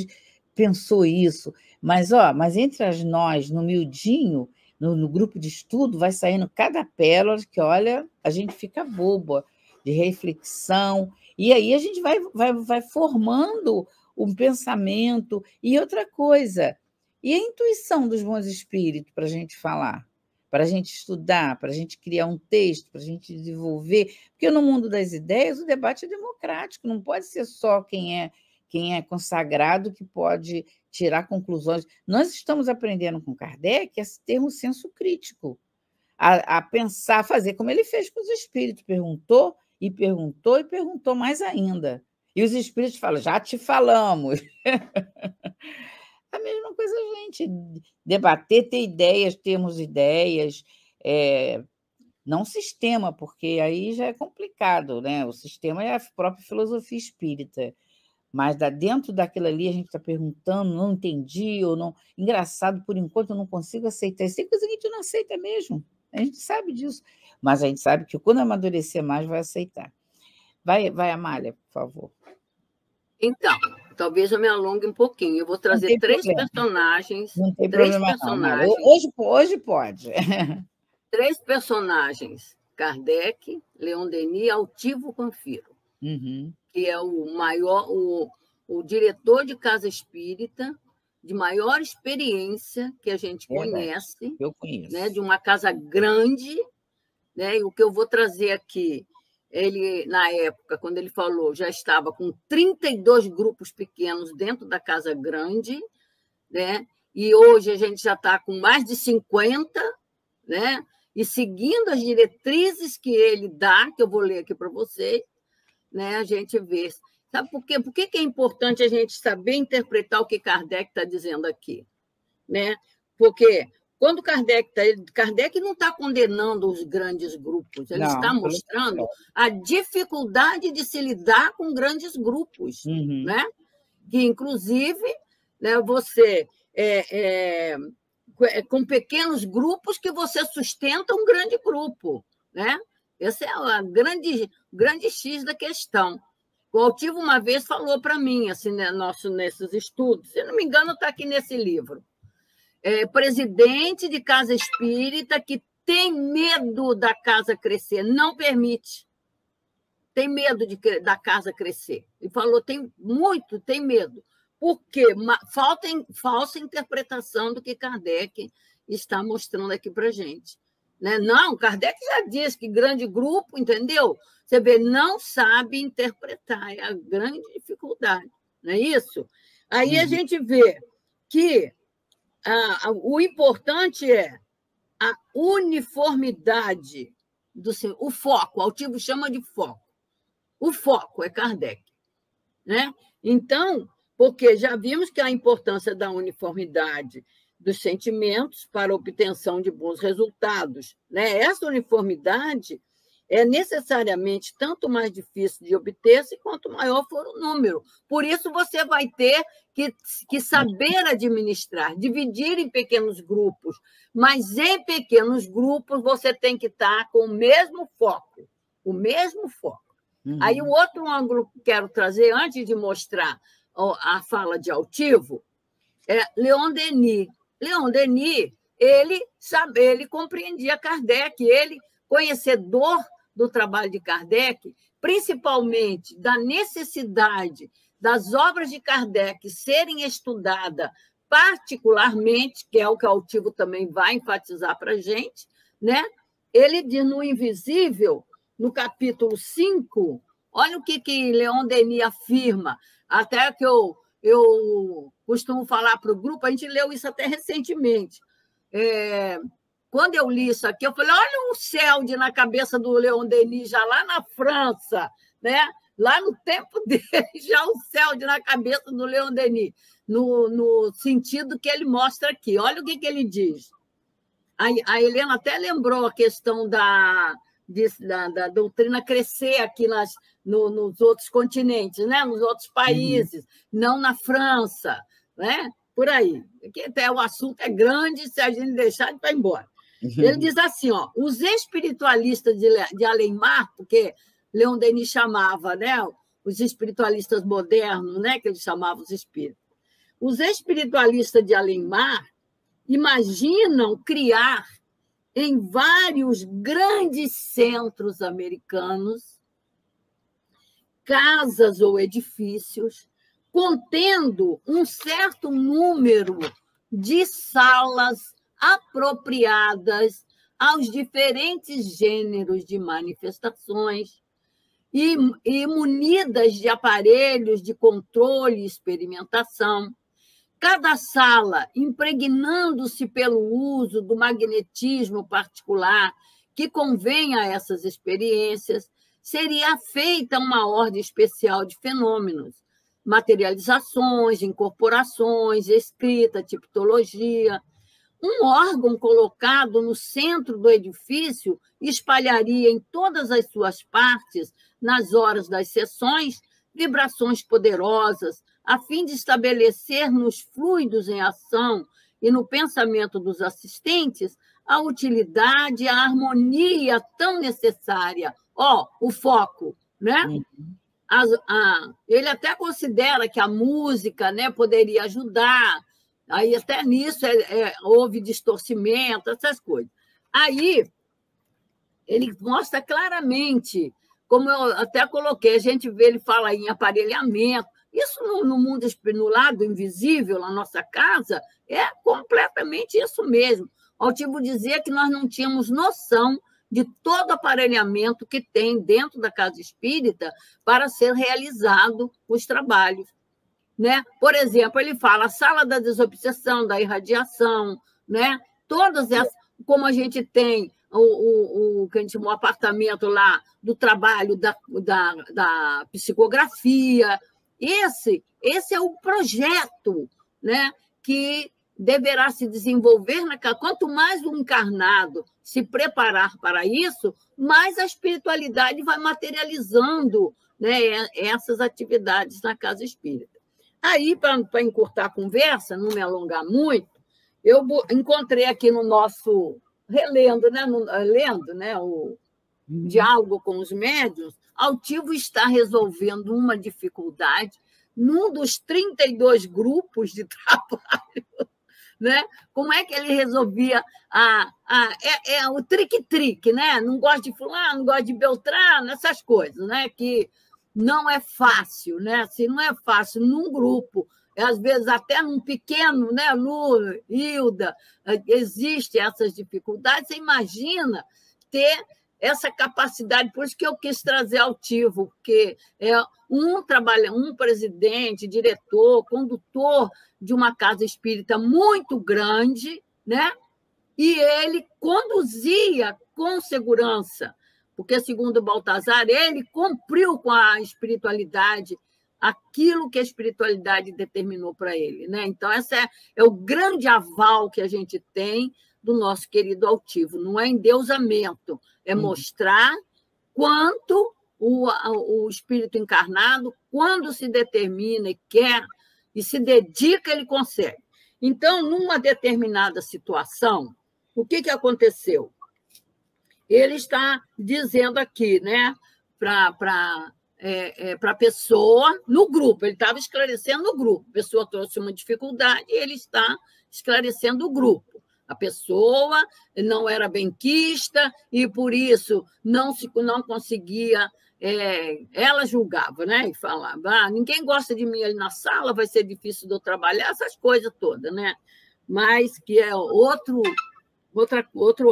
pensou isso? Mas entre nós, no miudinho, no grupo de estudo, vai saindo cada pérola que, olha, a gente fica boba de reflexão, e aí a gente vai formando um pensamento. E outra coisa, e a intuição dos bons espíritos para a gente falar, para a gente estudar, para a gente criar um texto, para a gente desenvolver, porque no mundo das ideias o debate é democrático, não pode ser só quem é consagrado que pode tirar conclusões. Nós estamos aprendendo com Kardec a ter um senso crítico, a pensar, a fazer como ele fez com os espíritos, perguntou e perguntou e perguntou mais ainda. E os espíritos falam, já te falamos. A mesma coisa a gente debater, ter ideias, termos ideias, não sistema, porque aí já é complicado, né? O sistema é a própria filosofia espírita, mas dentro daquilo ali a gente está perguntando, não entendi, ou não. Engraçado, por enquanto eu não consigo aceitar. Isso é coisa que a gente não aceita mesmo, a gente sabe disso, mas a gente sabe que quando amadurecer mais vai aceitar. Vai, Amália, por favor. Então, talvez eu me alongue um pouquinho. Eu vou trazer 3 personagens. Não tem 3 problema, personagens. Não. Hoje pode. 3 personagens: Kardec, Leon Denis, Altivo Panfiro, que é o maior, o diretor de casa espírita de maior experiência que a gente conhece. Eu conheço. Né, de uma casa grande. Né, e o que eu vou trazer aqui, ele, na época, quando ele falou, já estava com 32 grupos pequenos dentro da Casa Grande, né? E hoje a gente já está com mais de 50, né? E seguindo as diretrizes que ele dá, que eu vou ler aqui para vocês, né? A gente vê. Sabe por quê? Por que é importante a gente saber interpretar o que Kardec está dizendo aqui? Né? Porque quando Kardec não está condenando os grandes grupos, ele está mostrando a dificuldade de se lidar com grandes grupos, né? Que, inclusive, né, você com pequenos grupos que você sustenta um grande grupo, né? Esse é o grande X da questão. O Altivo uma vez falou para mim, assim, né, nesses estudos, se não me engano, está aqui nesse livro. Presidente de casa espírita que tem medo da casa crescer, não permite. tem medo da casa crescer. Ele falou, tem medo. Por quê? Falsa interpretação do que Kardec está mostrando aqui para a gente. Né? Não, Kardec já diz que grande grupo, entendeu? Você vê, não sabe interpretar, é a grande dificuldade, não é isso? Aí a gente vê que o importante é a uniformidade o foco, o Altivo chama de foco. O foco é Kardec. Né? Então, porque já vimos que a importância da uniformidade dos sentimentos para a obtenção de bons resultados. Né? Essa uniformidade é necessariamente tanto mais difícil de obter-se quanto maior for o número. Por isso, você vai ter que saber administrar, dividir em pequenos grupos, mas em pequenos grupos você tem que estar com o mesmo foco. O mesmo foco. Aí, o outro ângulo que quero trazer, antes de mostrar a fala de Altivo, é Leon Denis. Leon Denis, ele compreendia Kardec, ele, conhecedor do trabalho de Kardec, principalmente da necessidade das obras de Kardec serem estudadas particularmente, que é o que o Altivo também vai enfatizar para a gente, né? Ele diz no Invisível, no capítulo 5, olha o que Leon Denis afirma, até que eu costumo falar para o grupo, a gente leu isso até recentemente. Quando eu li isso aqui, eu falei, olha o Celde na cabeça do Leon Denis, já lá na França, né? Lá no tempo dele, já o Celde na cabeça do Leon Denis, no sentido que ele mostra aqui. Olha o que ele diz. A Helena até lembrou a questão da doutrina crescer aqui nos outros continentes, né? Nos outros países, não na França, né? Por aí. Porque até o assunto é grande, se a gente deixar, ele vai embora. Ele diz assim, os espiritualistas de Além-Mar, porque Leon Denis chamava, né, os espiritualistas modernos, né, que ele chamava os espíritos. Os espiritualistas de Além-Mar imaginam criar em vários grandes centros americanos casas ou edifícios contendo um certo número de salas apropriadas aos diferentes gêneros de manifestações e munidas de aparelhos de controle e experimentação. Cada sala, impregnando-se pelo uso do magnetismo particular que convém a essas experiências, seria feita uma ordem especial de fenômenos, materializações, incorporações, escrita, tipologia. Um órgão colocado no centro do edifício espalharia em todas as suas partes, nas horas das sessões, vibrações poderosas, a fim de estabelecer nos fluidos em ação e no pensamento dos assistentes a utilidade e a harmonia tão necessária. O foco, né? Ele até considera que a música, né, poderia ajudar. Aí, até nisso, houve distorcimento, essas coisas. Aí, ele mostra claramente, como eu até coloquei, a gente vê, ele fala em aparelhamento. Isso no mundo, no lado invisível, na nossa casa, é completamente isso mesmo. O Altivo dizia que nós não tínhamos noção de todo o aparelhamento que tem dentro da casa espírita para ser realizado os trabalhos. Né? Por exemplo, ele fala a sala da desobsessão, da irradiação, né? Todas essas, como a gente tem o que a gente chama o apartamento lá do trabalho da psicografia. Esse é o projeto, né? Que deverá se desenvolver quanto mais o encarnado se preparar para isso, mais a espiritualidade vai materializando, né, essas atividades na casa espírita. Aí, para encurtar a conversa, não me alongar muito, eu encontrei aqui no nosso relendo, né, o diálogo com os médiuns, Altivo está resolvendo uma dificuldade num dos 32 grupos de trabalho né? Como é que ele resolvia o trique-trique, né? Não gosta de fulano, não gosta de Beltrano, essas coisas, né? Que não é fácil, né? Se não é fácil num grupo, às vezes até num pequeno, né? Lu, Hilda, existem essas dificuldades. Você imagina ter essa capacidade, por isso que eu quis trazer altivo, porque é um presidente, diretor, condutor de uma casa espírita muito grande, né? E ele conduzia com segurança, porque, segundo Baltazar, ele cumpriu com a espiritualidade aquilo que a espiritualidade determinou para ele, né? Então, esse é o grande aval que a gente tem do nosso querido altivo. Não é endeusamento, é mostrar quanto o espírito encarnado, quando se determina e quer e se dedica, ele consegue. Então, numa determinada situação, o que aconteceu? Ele está dizendo aqui, né, para a pessoa, no grupo, ele estava esclarecendo no grupo. A pessoa trouxe uma dificuldade e ele está esclarecendo o grupo. A pessoa não era benquista e, por isso, não conseguia... ela julgava, né? E falava, ninguém gosta de mim ali na sala, vai ser difícil de eu trabalhar, essas coisas todas, né? Mas que é outro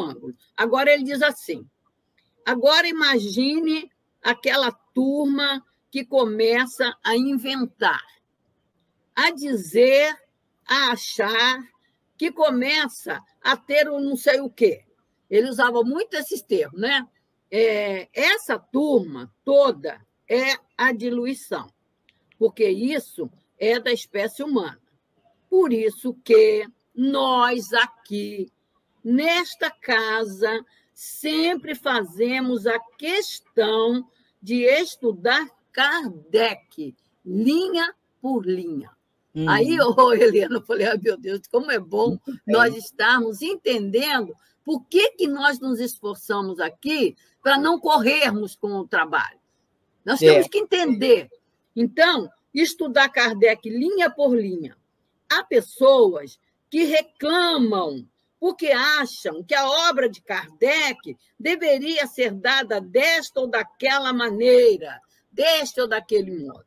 ângulo. Agora ele diz assim, agora imagine aquela turma que começa a inventar, a dizer, a achar, que começa a ter um não sei o quê. Ele usava muito esses termos, né? Essa turma toda é a diluição, porque isso é da espécie humana. Por isso que nós aqui, nesta casa, sempre fazemos a questão de estudar Kardec, linha por linha. Aí, Helena, eu falei, meu Deus, como é bom nós estarmos entendendo por que nós nos esforçamos aqui para não corrermos com o trabalho. Nós temos que entender. Então, estudar Kardec linha por linha. Há pessoas que reclamam porque acham que a obra de Kardec deveria ser dada desta ou daquela maneira, deste ou daquele modo.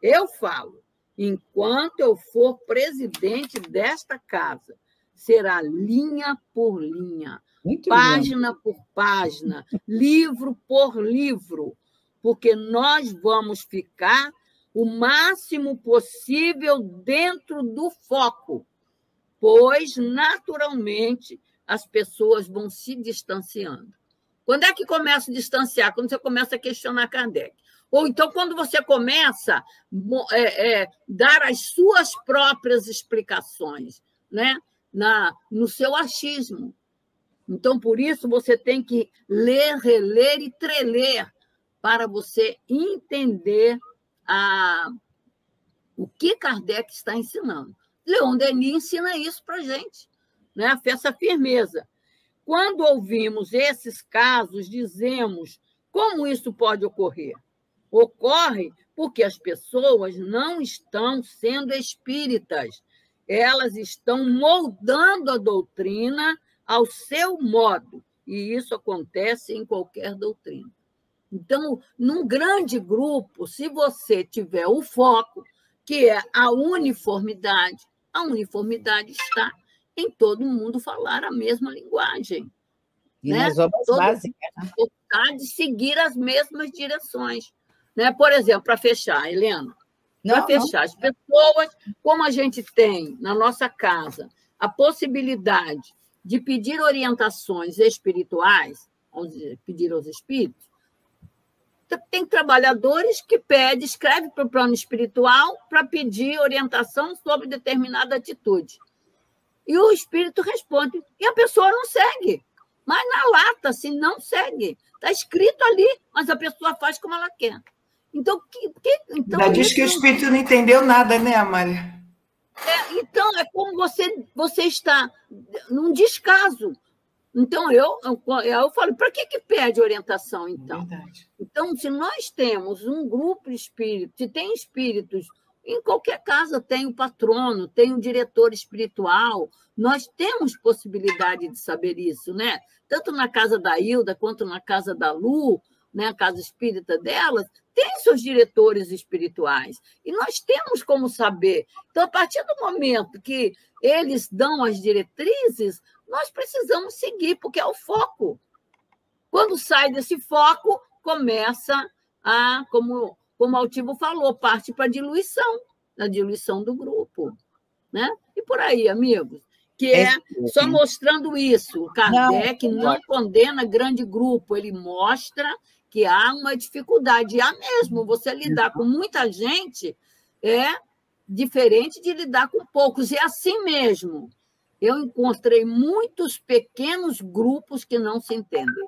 Eu falo, enquanto eu for presidente desta casa, será linha por linha, muito página por página, livro por livro, porque nós vamos ficar o máximo possível dentro do foco, pois, naturalmente, as pessoas vão se distanciando. Quando é que começa a distanciar? Quando você começa a questionar Kardec. Ou então, quando você começa a dar as suas próprias explicações, né? No seu achismo. Então, por isso, você tem que ler, reler e treler para você entender o que Kardec está ensinando. Leon Denis ensina isso para a gente, né? Essa firmeza. Quando ouvimos esses casos, dizemos como isso pode ocorrer. Ocorre porque as pessoas não estão sendo espíritas. Elas estão moldando a doutrina ao seu modo. E isso acontece em qualquer doutrina. Então, num grande grupo, se você tiver o foco, que é a uniformidade está em todo mundo falar a mesma linguagem. E nas obras básicas. Vontade de seguir as mesmas direções. Né? Por exemplo, para fechar, Helena, para fechar, as pessoas, como a gente tem na nossa casa a possibilidade de pedir orientações espirituais, vamos dizer, pedir aos espíritos, tem trabalhadores que escreve para o plano espiritual para pedir orientação sobre determinada atitude. E o espírito responde, e a pessoa não segue. Mas na lata, assim, não segue. Está escrito ali, mas a pessoa faz como ela quer. Então, já diz que o espírito não entendeu nada, né, Amália? Então, é como você está num descaso. Então, eu falo, para que pede orientação, então? Verdade. Então, se nós temos um grupo espírita, se tem espíritos Em qualquer casa tem o patrono, tem o diretor espiritual. Nós temos possibilidade de saber isso, né? Tanto na casa da Hilda quanto na casa da Lu, né, a casa espírita delas, tem seus diretores espirituais. E nós temos como saber. Então, a partir do momento que eles dão as diretrizes, nós precisamos seguir, porque é o foco. Quando sai desse foco, começa a, como o Altivo falou, parte para a diluição do grupo. Né? E por aí, amigos, que é só mostrando isso. O Kardec não condena grande grupo, ele mostra que há uma dificuldade. E há mesmo, você lidar com muita gente é diferente de lidar com poucos. E assim mesmo, eu encontrei muitos pequenos grupos que não se entendem.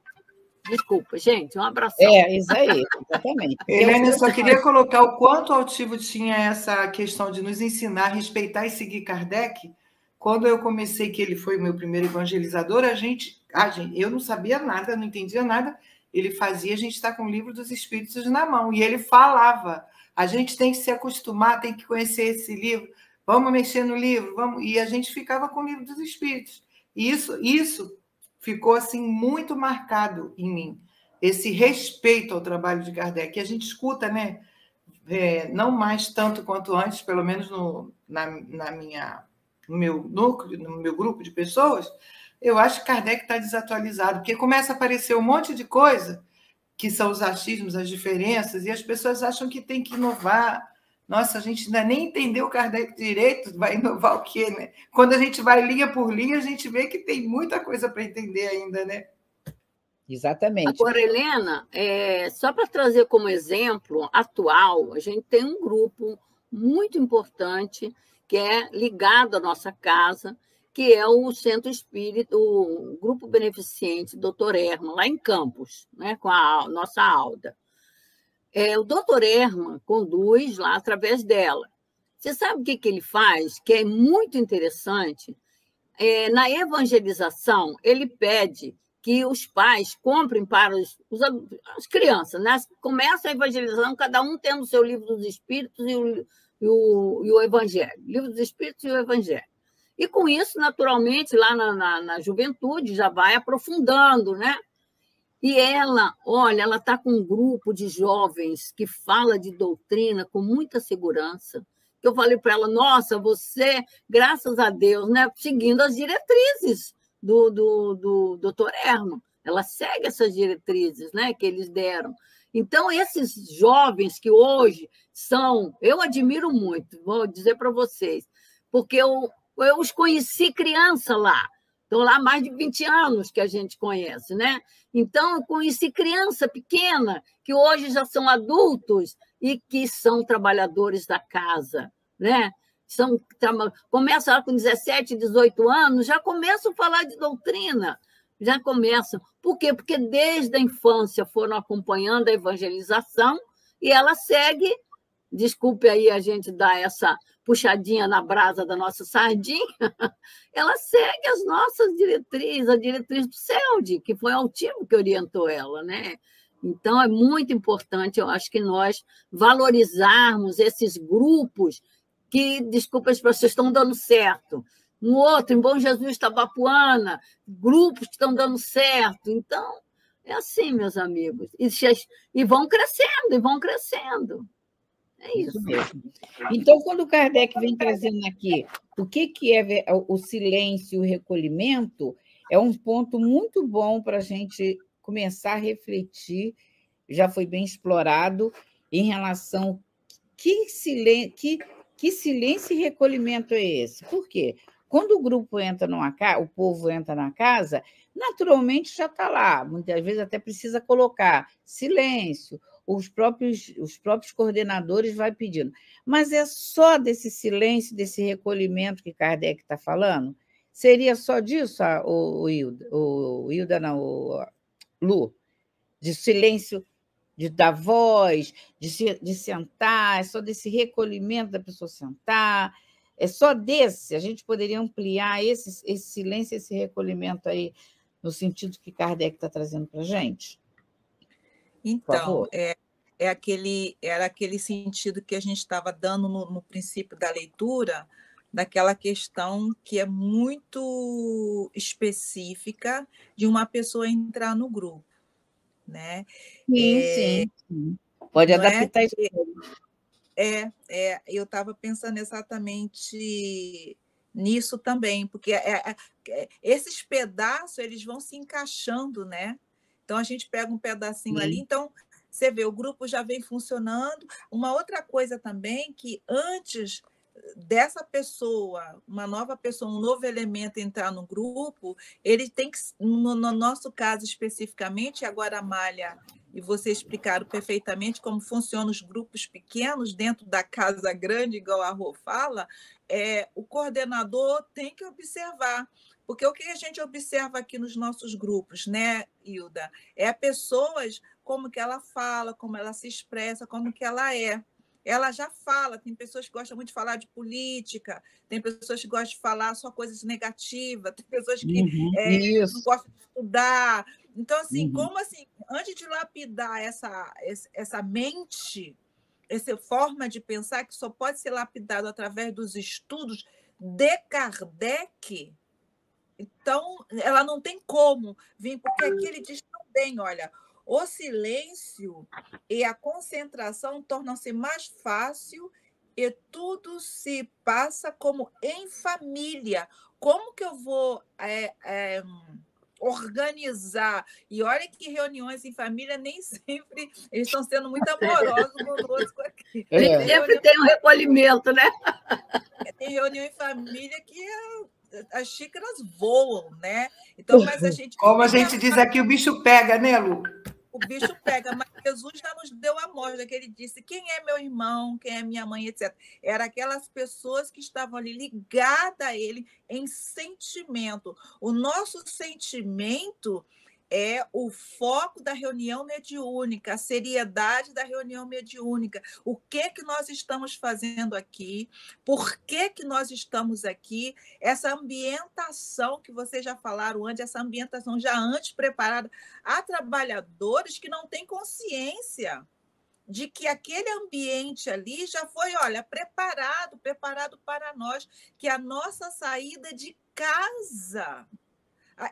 Desculpa, gente, um abraço. Isso aí, exatamente. Helena, eu só queria colocar o quanto o Altivo tinha essa questão de nos ensinar, respeitar e seguir Kardec. Quando eu comecei, que ele foi o meu primeiro evangelizador, eu não sabia nada, não entendia nada. Ele fazia a gente estar com o livro dos Espíritos na mão. E ele falava, a gente tem que se acostumar, tem que conhecer esse livro, vamos mexer no livro, vamos. E a gente ficava com o livro dos Espíritos. E isso ficou assim muito marcado em mim, esse respeito ao trabalho de Kardec, que a gente escuta, né? Não mais tanto quanto antes, pelo menos no meu núcleo, no meu grupo de pessoas, eu acho que Kardec está desatualizado, porque começa a aparecer um monte de coisa, que são os achismos, as diferenças, e as pessoas acham que tem que inovar. Nossa, a gente ainda nem entendeu o Kardec direito, vai inovar o quê, né? Quando a gente vai linha por linha, a gente vê que tem muita coisa para entender ainda, né? Exatamente. Agora, Helena, só para trazer como exemplo atual, a gente tem um grupo muito importante que é ligado à nossa casa, que é o Centro Espírita, o Grupo Beneficente Dr. Herman, lá em Campos, né, com a nossa Alda. O Dr. Herman conduz lá através dela. Você sabe o que ele faz, que é muito interessante? Na evangelização, ele pede que os pais comprem para as crianças, né? Começa a evangelização, cada um tendo o seu livro dos Espíritos e o Evangelho. Livro dos Espíritos e o Evangelho. E, com isso, naturalmente, lá na juventude, já vai aprofundando, né? E ela está com um grupo de jovens que fala de doutrina com muita segurança. Eu falei para ela, nossa, você, graças a Deus, né, seguindo as diretrizes do Dr. Herman. Ela segue essas diretrizes, né, que eles deram. Então, esses jovens que hoje são... Eu admiro muito, vou dizer para vocês, porque eu os conheci criança lá. Estão lá há mais de 20 anos que a gente conhece, né? Então, eu conheci criança pequena, que hoje já são adultos e que são trabalhadores da casa, né? Começam lá com 17, 18 anos, já começam a falar de doutrina, já começam. Por quê? Porque desde a infância foram acompanhando a evangelização e ela segue, desculpe aí a gente dar essa puxadinha na brasa da nossa sardinha, ela segue as nossas diretrizes, a diretriz do CELD, que foi o Altivo que orientou ela, né? Então, é muito importante, eu acho que nós valorizarmos esses grupos que, desculpa, as pessoas estão dando certo. Um outro, em Bom Jesus, Tabapuana, grupos que estão dando certo. Então, é assim, meus amigos. E vão crescendo, e vão crescendo. É isso mesmo. Então, quando o Kardec vem trazendo aqui o que é o silêncio e o recolhimento, é um ponto muito bom para a gente começar a refletir, já foi bem explorado, em relação que silêncio e recolhimento é esse? Por quê? Quando o grupo entra numa casa, o povo entra na casa, naturalmente já está lá, muitas vezes até precisa colocar silêncio, os próprios coordenadores vão pedindo. Mas é só desse silêncio, desse recolhimento que Kardec está falando? Seria só disso, Lu? De silêncio, de dar voz, de sentar, é só desse recolhimento da pessoa sentar, é só desse? A gente poderia ampliar esse silêncio, esse recolhimento aí, no sentido que Kardec está trazendo para a gente? Então, era aquele sentido que a gente estava dando no princípio da leitura, daquela questão que é muito específica de uma pessoa entrar no grupo, né? Sim. Pode não adaptar isso. Eu estava pensando exatamente nisso também, porque esses pedaços eles vão se encaixando, né? Então a gente pega um pedacinho ali, então você vê, o grupo já vem funcionando. Uma outra coisa também, que antes dessa pessoa, uma nova pessoa, um novo elemento entrar no grupo, ele tem que, no nosso caso especificamente, agora a Amália e vocês explicaram perfeitamente como funcionam os grupos pequenos dentro da casa grande, igual a Rô fala, o coordenador tem que observar. Porque o que a gente observa aqui nos nossos grupos, né, Hilda? É pessoas, como que ela fala, como ela se expressa, como que ela é. Ela já fala, tem pessoas que gostam muito de falar de política, tem pessoas que gostam de falar só coisas negativas, tem pessoas que não gostam de estudar. Então, assim, como assim, antes de lapidar essa mente, essa forma de pensar que só pode ser lapidado através dos estudos de Kardec, então ela não tem como vir, porque aqui ele diz também, olha, o silêncio e a concentração tornam-se mais fácil e tudo se passa como em família. Como que eu vou organizar? E olha que reuniões em família nem sempre eles estão sendo muito amorosos conosco aqui. Nem sempre tem um recolhimento, né? Tem reunião em família que as xícaras voam, né? Então, mas a gente... Como a gente diz aqui, o bicho pega, né, Lu? O bicho pega, mas Jesus já nos deu a mostra, que ele disse, quem é meu irmão, quem é minha mãe, etc. Era aquelas pessoas que estavam ali ligadas a ele em sentimento. O nosso sentimento é o foco da reunião mediúnica, a seriedade da reunião mediúnica. O que nós estamos fazendo aqui? Por que nós estamos aqui? Essa ambientação que vocês já falaram antes, essa ambientação já antes preparada. Há trabalhadores que não têm consciência de que aquele ambiente ali já foi, olha, preparado para nós, que a nossa saída de casa...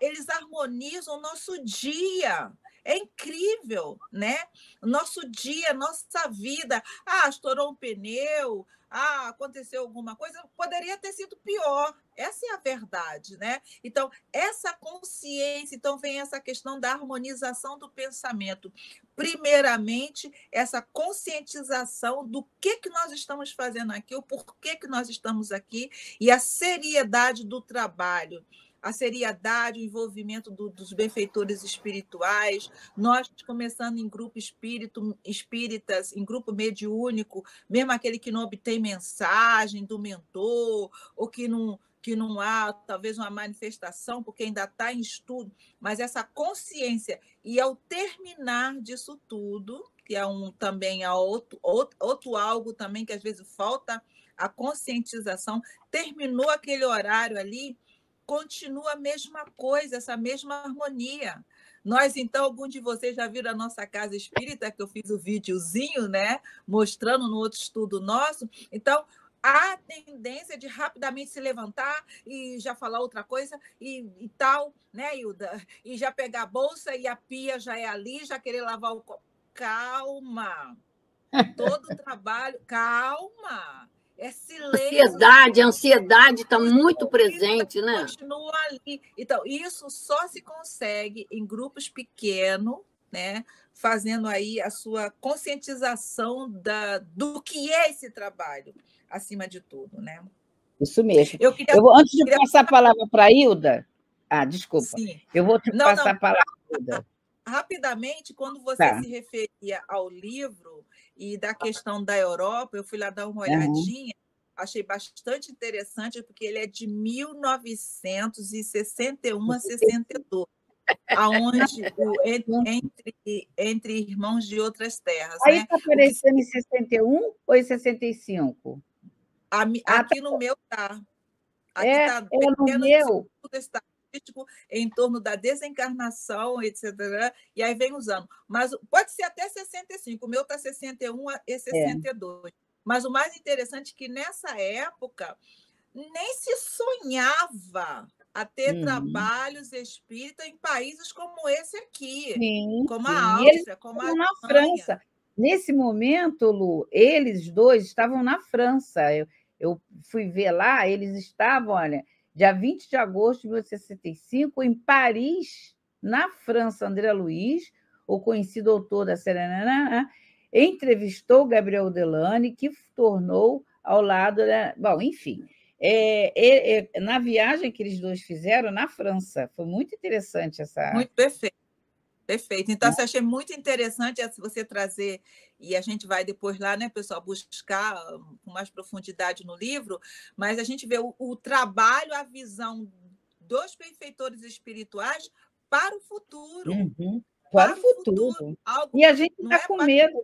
Eles harmonizam o nosso dia. É incrível, né? Nosso dia, nossa vida. Estourou um pneu, aconteceu alguma coisa, poderia ter sido pior. Essa é a verdade, né? Então, essa consciência, então vem essa questão da harmonização do pensamento. Primeiramente, essa conscientização do que nós estamos fazendo aqui, o porquê que nós estamos aqui, e a seriedade do trabalho. A seriedade, o envolvimento dos benfeitores espirituais, nós começando em grupo espíritas, em grupo mediúnico, mesmo aquele que não obtém mensagem do mentor, ou que não há talvez uma manifestação, porque ainda está em estudo, mas essa consciência, e ao terminar disso tudo, que é também outro algo também que às vezes falta, a conscientização, terminou aquele horário ali, continua a mesma coisa, essa mesma harmonia. Nós, então, algum de vocês já viram a nossa casa espírita, que eu fiz o videozinho, né, mostrando no outro estudo nosso. Então, há tendência de rapidamente se levantar e já falar outra coisa e tal, né, Hilda? E já pegar a bolsa e a pia já é ali, já querer lavar o copo. Calma! Todo o trabalho... Calma! É silêncio. A ansiedade está muito presente, né? Continua ali. Então, isso só se consegue em grupos pequenos, né? Fazendo aí a sua conscientização do que é esse trabalho, acima de tudo, né? Isso mesmo. Antes de passar a palavra para a Hilda... desculpa. Sim. Eu vou te passar a palavra, Hilda. Rapidamente, quando você se referia ao livro e da questão da Europa, eu fui lá dar uma olhadinha, achei bastante interessante, porque ele é de 1961 a 62, aonde entre irmãos de outras terras. Aí está aparecendo em 61 ou em 65? Aqui no meu está. Aqui está no meu. místico em torno da desencarnação, etc. E aí vem usando. Mas pode ser até 65, o meu está 61 e 62. Mas o mais interessante é que nessa época nem se sonhava a ter trabalhos espíritas em países como esse aqui, como a Áustria, como a Alemanha. Na França. Nesse momento, Lu, eles dois estavam na França. Eu fui ver lá, eles estavam, olha, dia 20 de agosto de 1965, em Paris, na França. André Luiz, o conhecido autor da Serenana, entrevistou Gabriel Delany, que tornou ao lado... Bom, enfim, na viagem que eles dois fizeram na França, foi muito interessante essa... Muito perfeito. Perfeito. Então, eu achei muito interessante você trazer, e a gente vai depois lá, né, pessoal, buscar com mais profundidade no livro, mas a gente vê o trabalho, a visão dos benfeitores espirituais para o futuro. Para o futuro. Algo e a gente está com medo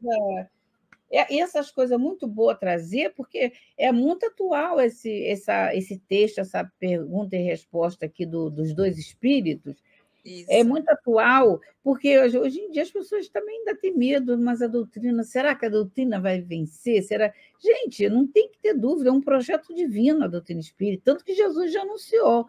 e essas coisas muito boas trazer, porque é muito atual esse texto, essa pergunta e resposta aqui dos dois espíritos. Isso. É muito atual, porque hoje em dia as pessoas também ainda têm medo, mas a doutrina, será que a doutrina vai vencer? Gente, não tem que ter dúvida, é um projeto divino a doutrina espírita, tanto que Jesus já anunciou: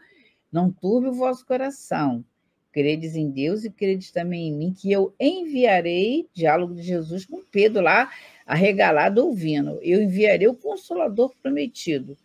não turbe o vosso coração, credes em Deus e credes também em mim, que eu enviarei, diálogo de Jesus com Pedro lá, arregalado ouvindo, eu enviarei o Consolador prometido,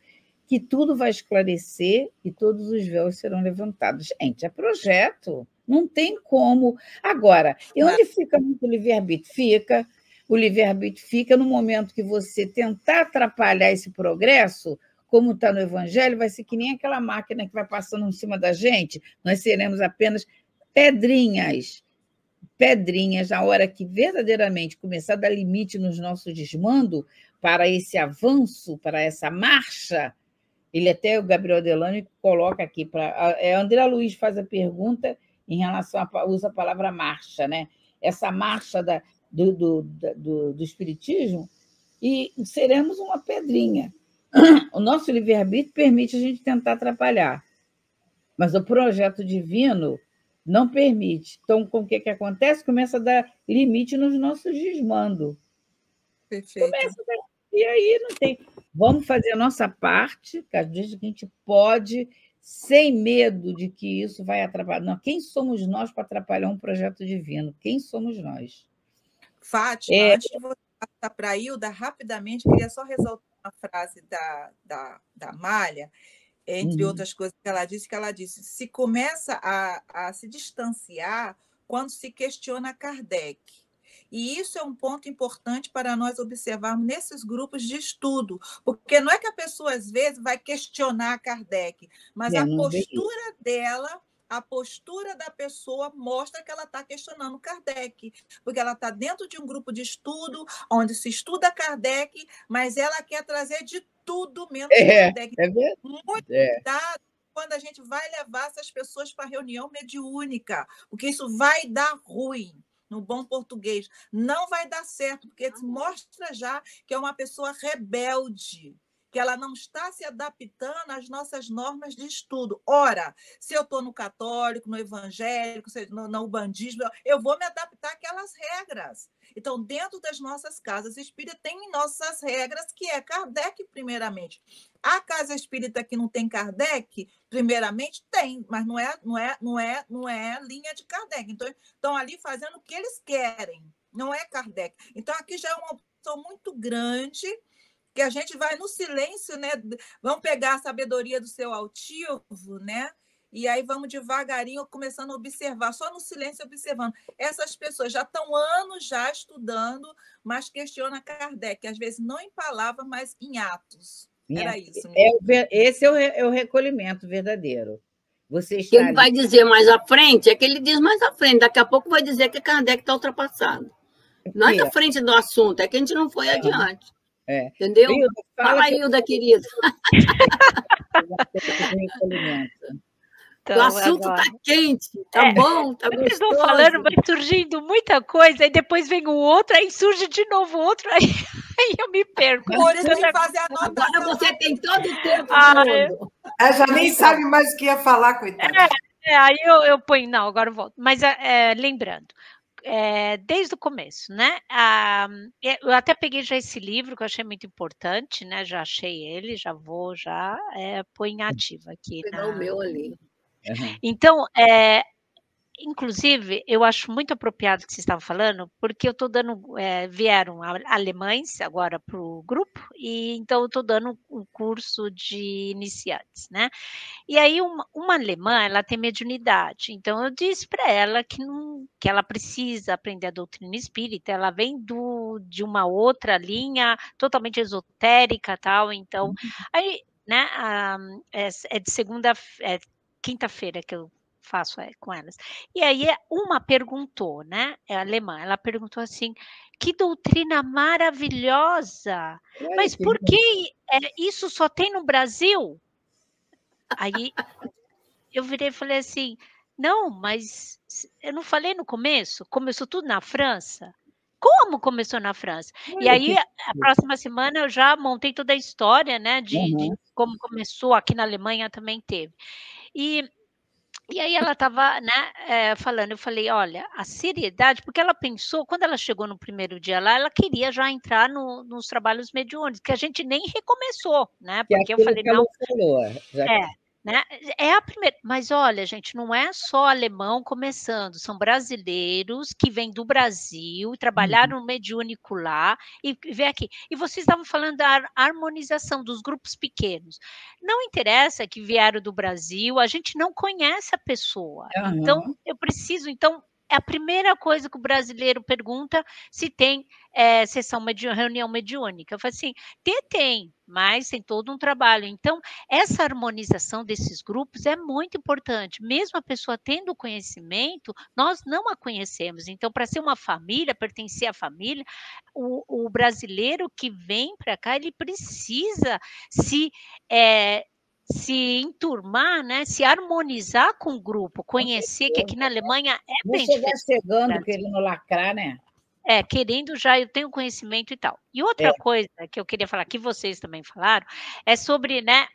que tudo vai esclarecer e todos os véus serão levantados. Gente, é projeto, não tem como. Agora, e onde fica muito o livre-arbítrio? O livre-arbítrio fica no momento que você tentar atrapalhar esse progresso, como está no Evangelho, vai ser que nem aquela máquina que vai passando em cima da gente, nós seremos apenas pedrinhas, na hora que verdadeiramente começar a dar limite nos nossos desmandos para esse avanço, para essa marcha. Ele até, o Gabriel Delany, coloca aqui, André Luiz faz a pergunta em relação usa a palavra marcha, né? Essa marcha do Espiritismo, e seremos uma pedrinha. O nosso livre-arbítrio permite a gente tentar atrapalhar, mas o projeto divino não permite. Então, com o que acontece? Começa a dar limite nos nossos desmandos. Perfeito. E aí não tem... Vamos fazer a nossa parte, que a gente pode, sem medo de que isso vai atrapalhar. Não, quem somos nós para atrapalhar um projeto divino? Quem somos nós? Fátima, antes de você passar para a Hilda, rapidamente, queria só ressaltar uma frase da Amália, entre outras coisas que ela disse, se começa a se distanciar quando se questiona Kardec. E isso é um ponto importante para nós observarmos nesses grupos de estudo, porque não é que a pessoa, às vezes, vai questionar Kardec, mas a postura dela, a postura da pessoa mostra que ela está questionando Kardec, porque ela está dentro de um grupo de estudo, onde se estuda Kardec, mas ela quer trazer de tudo menos Kardec. Muito cuidado quando a gente vai levar essas pessoas para a reunião mediúnica, porque isso vai dar ruim. No bom português, não vai dar certo, porque mostra já que é uma pessoa rebelde, que ela não está se adaptando às nossas normas de estudo. Ora, se eu estou no católico, no evangélico, no ubandismo, eu vou me adaptar àquelas regras. Então, dentro das nossas casas espíritas, tem nossas regras, que é Kardec, primeiramente. A casa espírita que não tem Kardec, primeiramente, tem, mas não é linha de Kardec. Então, estão ali fazendo o que eles querem, não é Kardec. Então, aqui já é uma opção muito grande, que a gente vai no silêncio, né? Vamos pegar a sabedoria do seu altivo, né? E aí vamos devagarinho começando a observar, só no silêncio observando. Essas pessoas já estão anos já estudando, mas questionam Kardec, às vezes não em palavras, mas em atos. Era isso. Esse é o recolhimento verdadeiro. Você está que ele vai dizer mais à frente, é que ele diz mais à frente, daqui a pouco vai dizer que Kardec está ultrapassado. Não é da frente do assunto, é que a gente não foi adiante. Entendeu? Hilda, fala, Hilda, querida. Então, o assunto está quente, tá bom, tá gostoso. Vocês vão falando, vai surgindo muita coisa, e depois vem o outro, aí surge de novo outro, aí eu me perco. Por isso tem que fazer a nota. Agora você tem todo o tempo do mundo. Já nem sabe mais o que ia falar, coitada. Aí eu ponho, não, agora eu volto. Mas lembrando, desde o começo, né? Eu até peguei já esse livro que eu achei muito importante, né? Já achei ele, já vou pôr em ativa aqui Vou pegar o meu ali. Então, inclusive, eu acho muito apropriado o que vocês estavam falando, porque eu estou dando, vieram alemães agora para o grupo, e então eu estou dando um curso de iniciantes, né? E aí uma alemã, ela tem mediunidade, então eu disse para ela que ela precisa aprender a doutrina espírita, ela vem de uma outra linha totalmente esotérica, tal, então, aí, né, é de quinta-feira que eu faço com elas. E aí uma perguntou, né, é alemã, ela perguntou assim: "Que doutrina maravilhosa, mas por que isso só tem no Brasil?" Aí eu virei e falei assim: "Não, mas eu não falei no começo? Começou tudo na França?" "Como começou na França?" E Olha aí, que a próxima semana eu já montei toda a história, né, de Aham. como começou, aqui na Alemanha também teve. E aí ela estava, né, falando, eu falei: "Olha, a seriedade", porque ela pensou, quando ela chegou no primeiro dia lá, ela queria já entrar nos trabalhos mediúnicos, que a gente nem recomeçou, né, Que é porque eu aquilo falei: que ela "Não". falou, já É, né, é a primeira, mas olha gente, não é só alemão começando, são brasileiros que vêm do Brasil, uhum. trabalharam mediúnico lá, e vem aqui. E vocês estavam falando da harmonização dos grupos pequenos. Não interessa que vieram do Brasil, a gente não conhece a pessoa, então Aham. eu preciso, então é a primeira coisa que o brasileiro pergunta, se tem, reunião mediúnica. Eu falei assim: tem, mas tem todo um trabalho. Então essa harmonização desses grupos é muito importante, mesmo a pessoa tendo conhecimento, nós não a conhecemos, então para ser uma família, pertencer à família, o brasileiro que vem para cá, ele precisa se, eh, se enturmar, né, se harmonizar com o grupo, Com conhecer que aqui certeza. na Alemanha é Não bem chegar diferente do chegando Brasil. querendo lacrar, né? Querendo já eu tenho conhecimento e tal. E É. outra coisa que eu queria falar, que vocês também falaram, é sobre, né,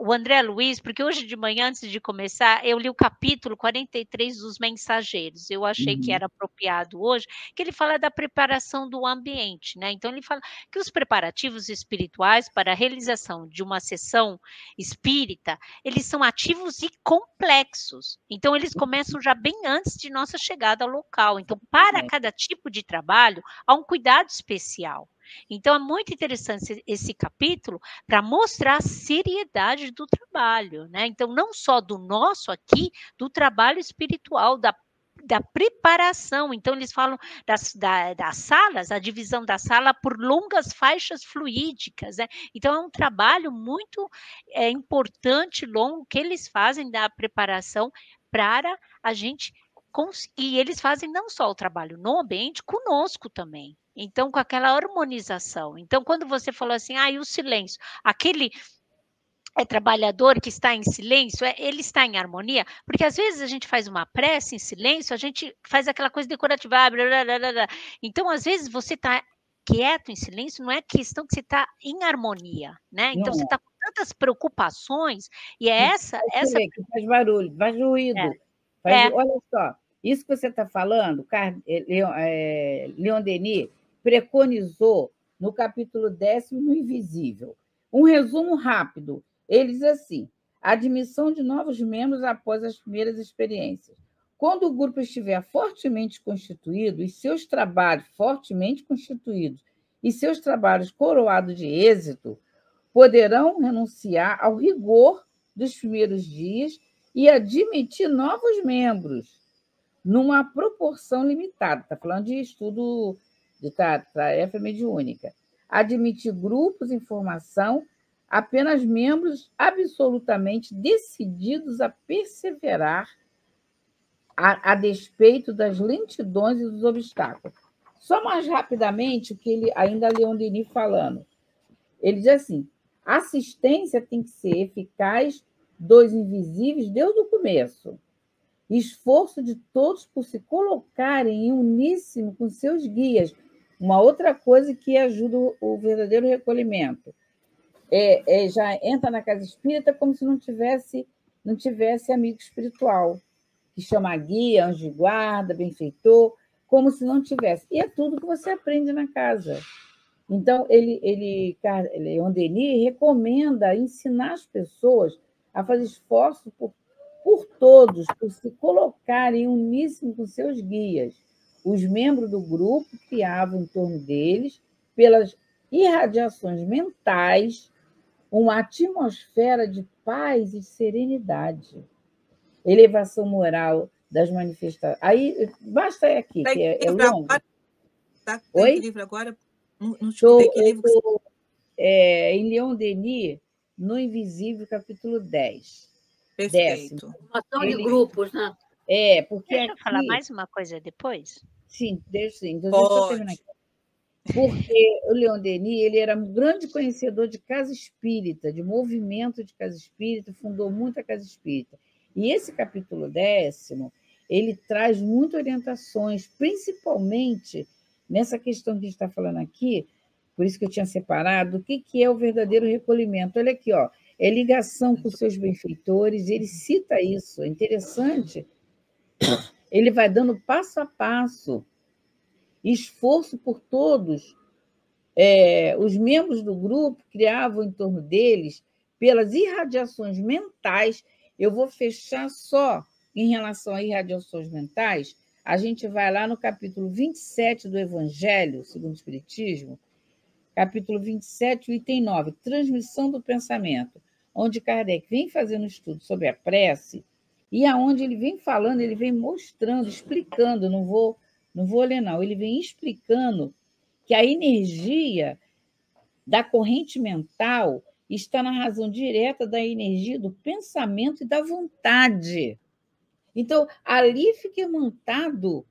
o André Luiz, porque hoje de manhã, antes de começar, eu li o capítulo 43 dos Mensageiros. Eu achei que Uhum. era apropriado hoje, que ele fala da preparação do ambiente, né? Então ele fala que os preparativos espirituais para a realização de uma sessão espírita, eles são ativos e complexos. Então eles começam já bem antes de nossa chegada ao local. Então, para Exatamente. cada tipo de trabalho, há um cuidado especial. Então, é muito interessante esse capítulo para mostrar a seriedade do trabalho, né? Então, não só do nosso aqui, do trabalho espiritual, da preparação. Então, eles falam das salas, a divisão da sala por longas faixas fluídicas, né? Então, é um trabalho muito importante, longo, que eles fazem da preparação para a gente e eles fazem não só o trabalho no ambiente, conosco também. Então, com aquela harmonização. Então, quando você falou assim, e o silêncio, aquele trabalhador que está em silêncio, ele está em harmonia? Porque às vezes a gente faz uma prece em silêncio, a gente faz aquela coisa decorativa, blá, blá, blá, blá. Então, às vezes, você está quieto em silêncio, não é questão que você está em harmonia, né? Então, Não você é. está com tantas preocupações, e é Que essa, você vê que faz barulho, faz ruído. é, Olha só, isso que você está falando, Leon Denis preconizou no capítulo 10º no Invisível. Um resumo rápido. Ele diz assim: a admissão de novos membros após as primeiras experiências. Quando o grupo estiver fortemente constituído e seus trabalhos fortemente constituídos e seus trabalhos coroados de êxito, poderão renunciar ao rigor dos primeiros dias e admitir novos membros, numa proporção limitada. Está falando de estudo de tarefa mediúnica. Admitir grupos em formação, apenas membros absolutamente decididos a perseverar a despeito das lentidões e dos obstáculos. Só mais rapidamente o que ele ainda Leon Denis falando. Ele diz assim: a assistência tem que ser eficaz dos invisíveis desde o começo. Esforço de todos por se colocarem em uníssono com seus guias. Uma outra coisa que ajuda o verdadeiro recolhimento. Já entra na casa espírita como se não tivesse amigo espiritual. que chama guia, anjo de guarda, benfeitor, como se não tivesse. E é tudo que você aprende na casa. Então, Leon Denis recomenda ensinar as pessoas a fazer esforço por todos, por se colocarem uníssimos com seus guias. Os membros do grupo criavam em torno deles, pelas irradiações mentais, uma atmosfera de paz e serenidade. Elevação moral das manifestações. Aí, basta aqui, que é longo. Está Oi? em que livro agora? Não escutei que livro que você... Em Leon Denis, No Invisível, capítulo 10. Perfeito. Formação de grupos, né? Porque Deixa eu falar mais uma coisa depois? Sim, deixa sim. Então, deixa eu terminar aqui. Porque o Leon Denis ele era um grande conhecedor de casa espírita, de movimento de casa espírita, fundou muita casa espírita. E esse capítulo 10º, ele traz muitas orientações, principalmente nessa questão que a gente está falando aqui, por isso que eu tinha separado, o que é o verdadeiro recolhimento. Olha aqui, ó, é ligação com seus benfeitores, ele cita isso, é interessante. Ele vai dando passo a passo, esforço por todos. Os membros do grupo criavam em torno deles, pelas irradiações mentais. Eu vou fechar só em relação a irradiações mentais. A gente vai lá no capítulo 27 do Evangelho, segundo o Espiritismo, capítulo 27, item 9, transmissão do pensamento, onde Kardec vem fazendo um estudo sobre a prece, e aonde ele vem falando, ele vem mostrando, explicando, não vou ler não, ele vem explicando que a energia da corrente mental está na razão direta da energia do pensamento e da vontade. Então, ali fica imantado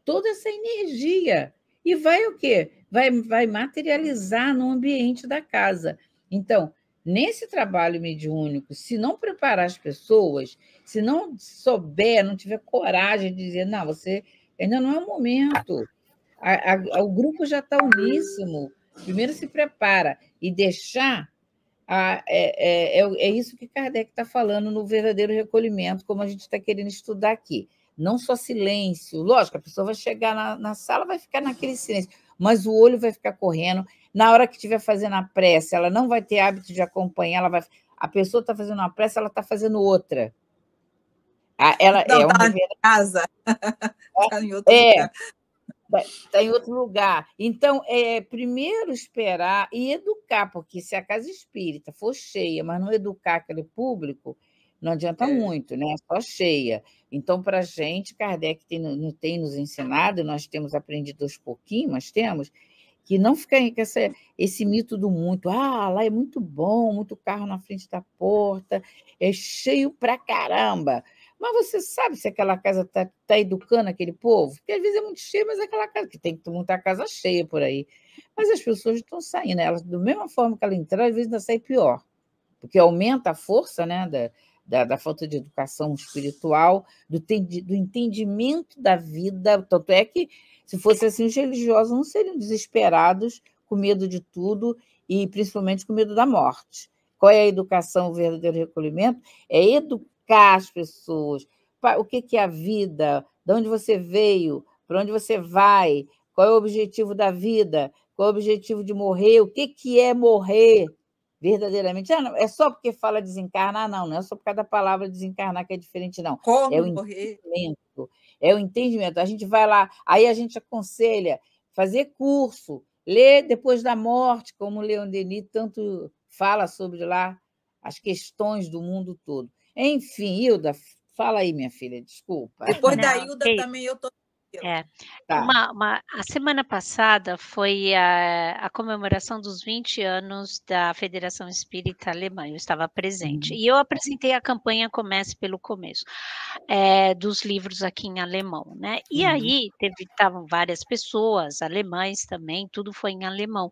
toda essa energia. E vai o quê? Vai materializar no ambiente da casa. Então, nesse trabalho mediúnico, se não preparar as pessoas, se não souber, não tiver coragem de dizer, não, você ainda não é o momento, o grupo já está uníssimo, primeiro se prepara e deixar... É isso que Kardec está falando no verdadeiro recolhimento, como a gente está querendo estudar aqui. Não só silêncio. Lógico, a pessoa vai chegar na sala, vai ficar naquele silêncio, mas o olho vai ficar correndo. Na hora que estiver fazendo a prece, ela não vai ter hábito de acompanhar, a pessoa está fazendo uma prece, ela está fazendo outra. Ela não, é um está em casa. Está em outro lugar. Está em outro lugar. Então, primeiro esperar e educar, porque se a casa espírita for cheia, mas não educar aquele público, não adianta muito, né? Só cheia. Então, para a gente, Kardec tem nos ensinado, nós temos aprendido aos pouquinhos, mas temos, que não ficar com esse mito do muito. Lá é muito bom, muito carro na frente da porta, é cheio pra caramba. Mas você sabe se aquela casa está educando aquele povo? Porque às vezes é muito cheio, mas é aquela casa que tem muita casa cheia por aí. Mas as pessoas estão saindo, elas, da mesma forma que ela entraram, às vezes ainda sai pior, porque aumenta a força, né, da falta de educação espiritual, do entendimento da vida. Tanto é que, se fosse assim, os religiosos não seriam desesperados, com medo de tudo, e principalmente com medo da morte. Qual é a educação, o verdadeiro recolhimento? É educar as pessoas. O que é a vida? De onde você veio? Para onde você vai? Qual é o objetivo da vida? Qual é o objetivo de morrer? O que é morrer verdadeiramente? Não, é só porque fala desencarnar? Não é só por causa da palavra desencarnar que é diferente, não. Como é o morrer? É o entendimento. A gente vai lá, aí a gente aconselha fazer curso, ler depois da morte, como o Leon Denis tanto fala sobre lá as questões do mundo todo. Enfim, Hilda, fala aí, minha filha, desculpa. Depois da Hilda também eu estou... Tá. A semana passada foi a comemoração dos 20 anos da Federação Espírita Alemã, eu estava presente. E eu apresentei a campanha Comece pelo Começo, dos livros aqui em alemão, né? E aí estavam várias pessoas, alemães também, tudo foi em alemão.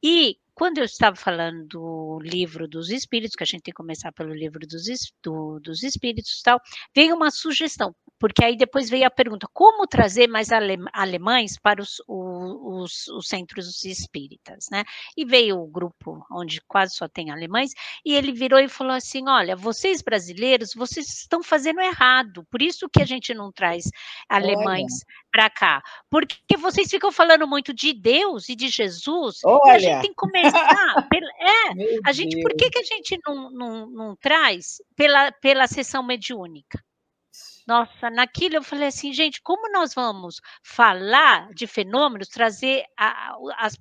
E quando eu estava falando do livro dos espíritos, que a gente tem que começar pelo livro dos espíritos e tal, veio uma sugestão, porque aí depois veio a pergunta, como trazer mais alemães para os centros espíritas, né? E veio o grupo onde quase só tem alemães, e ele virou e falou assim, olha, vocês brasileiros, vocês estão fazendo errado, por isso que a gente não traz alemães para cá, porque vocês ficam falando muito de Deus e de Jesus, e a gente tem que começar, a gente, por que a gente não traz pela sessão mediúnica? Nossa, naquilo eu falei assim, gente, como nós vamos falar de fenômenos, trazer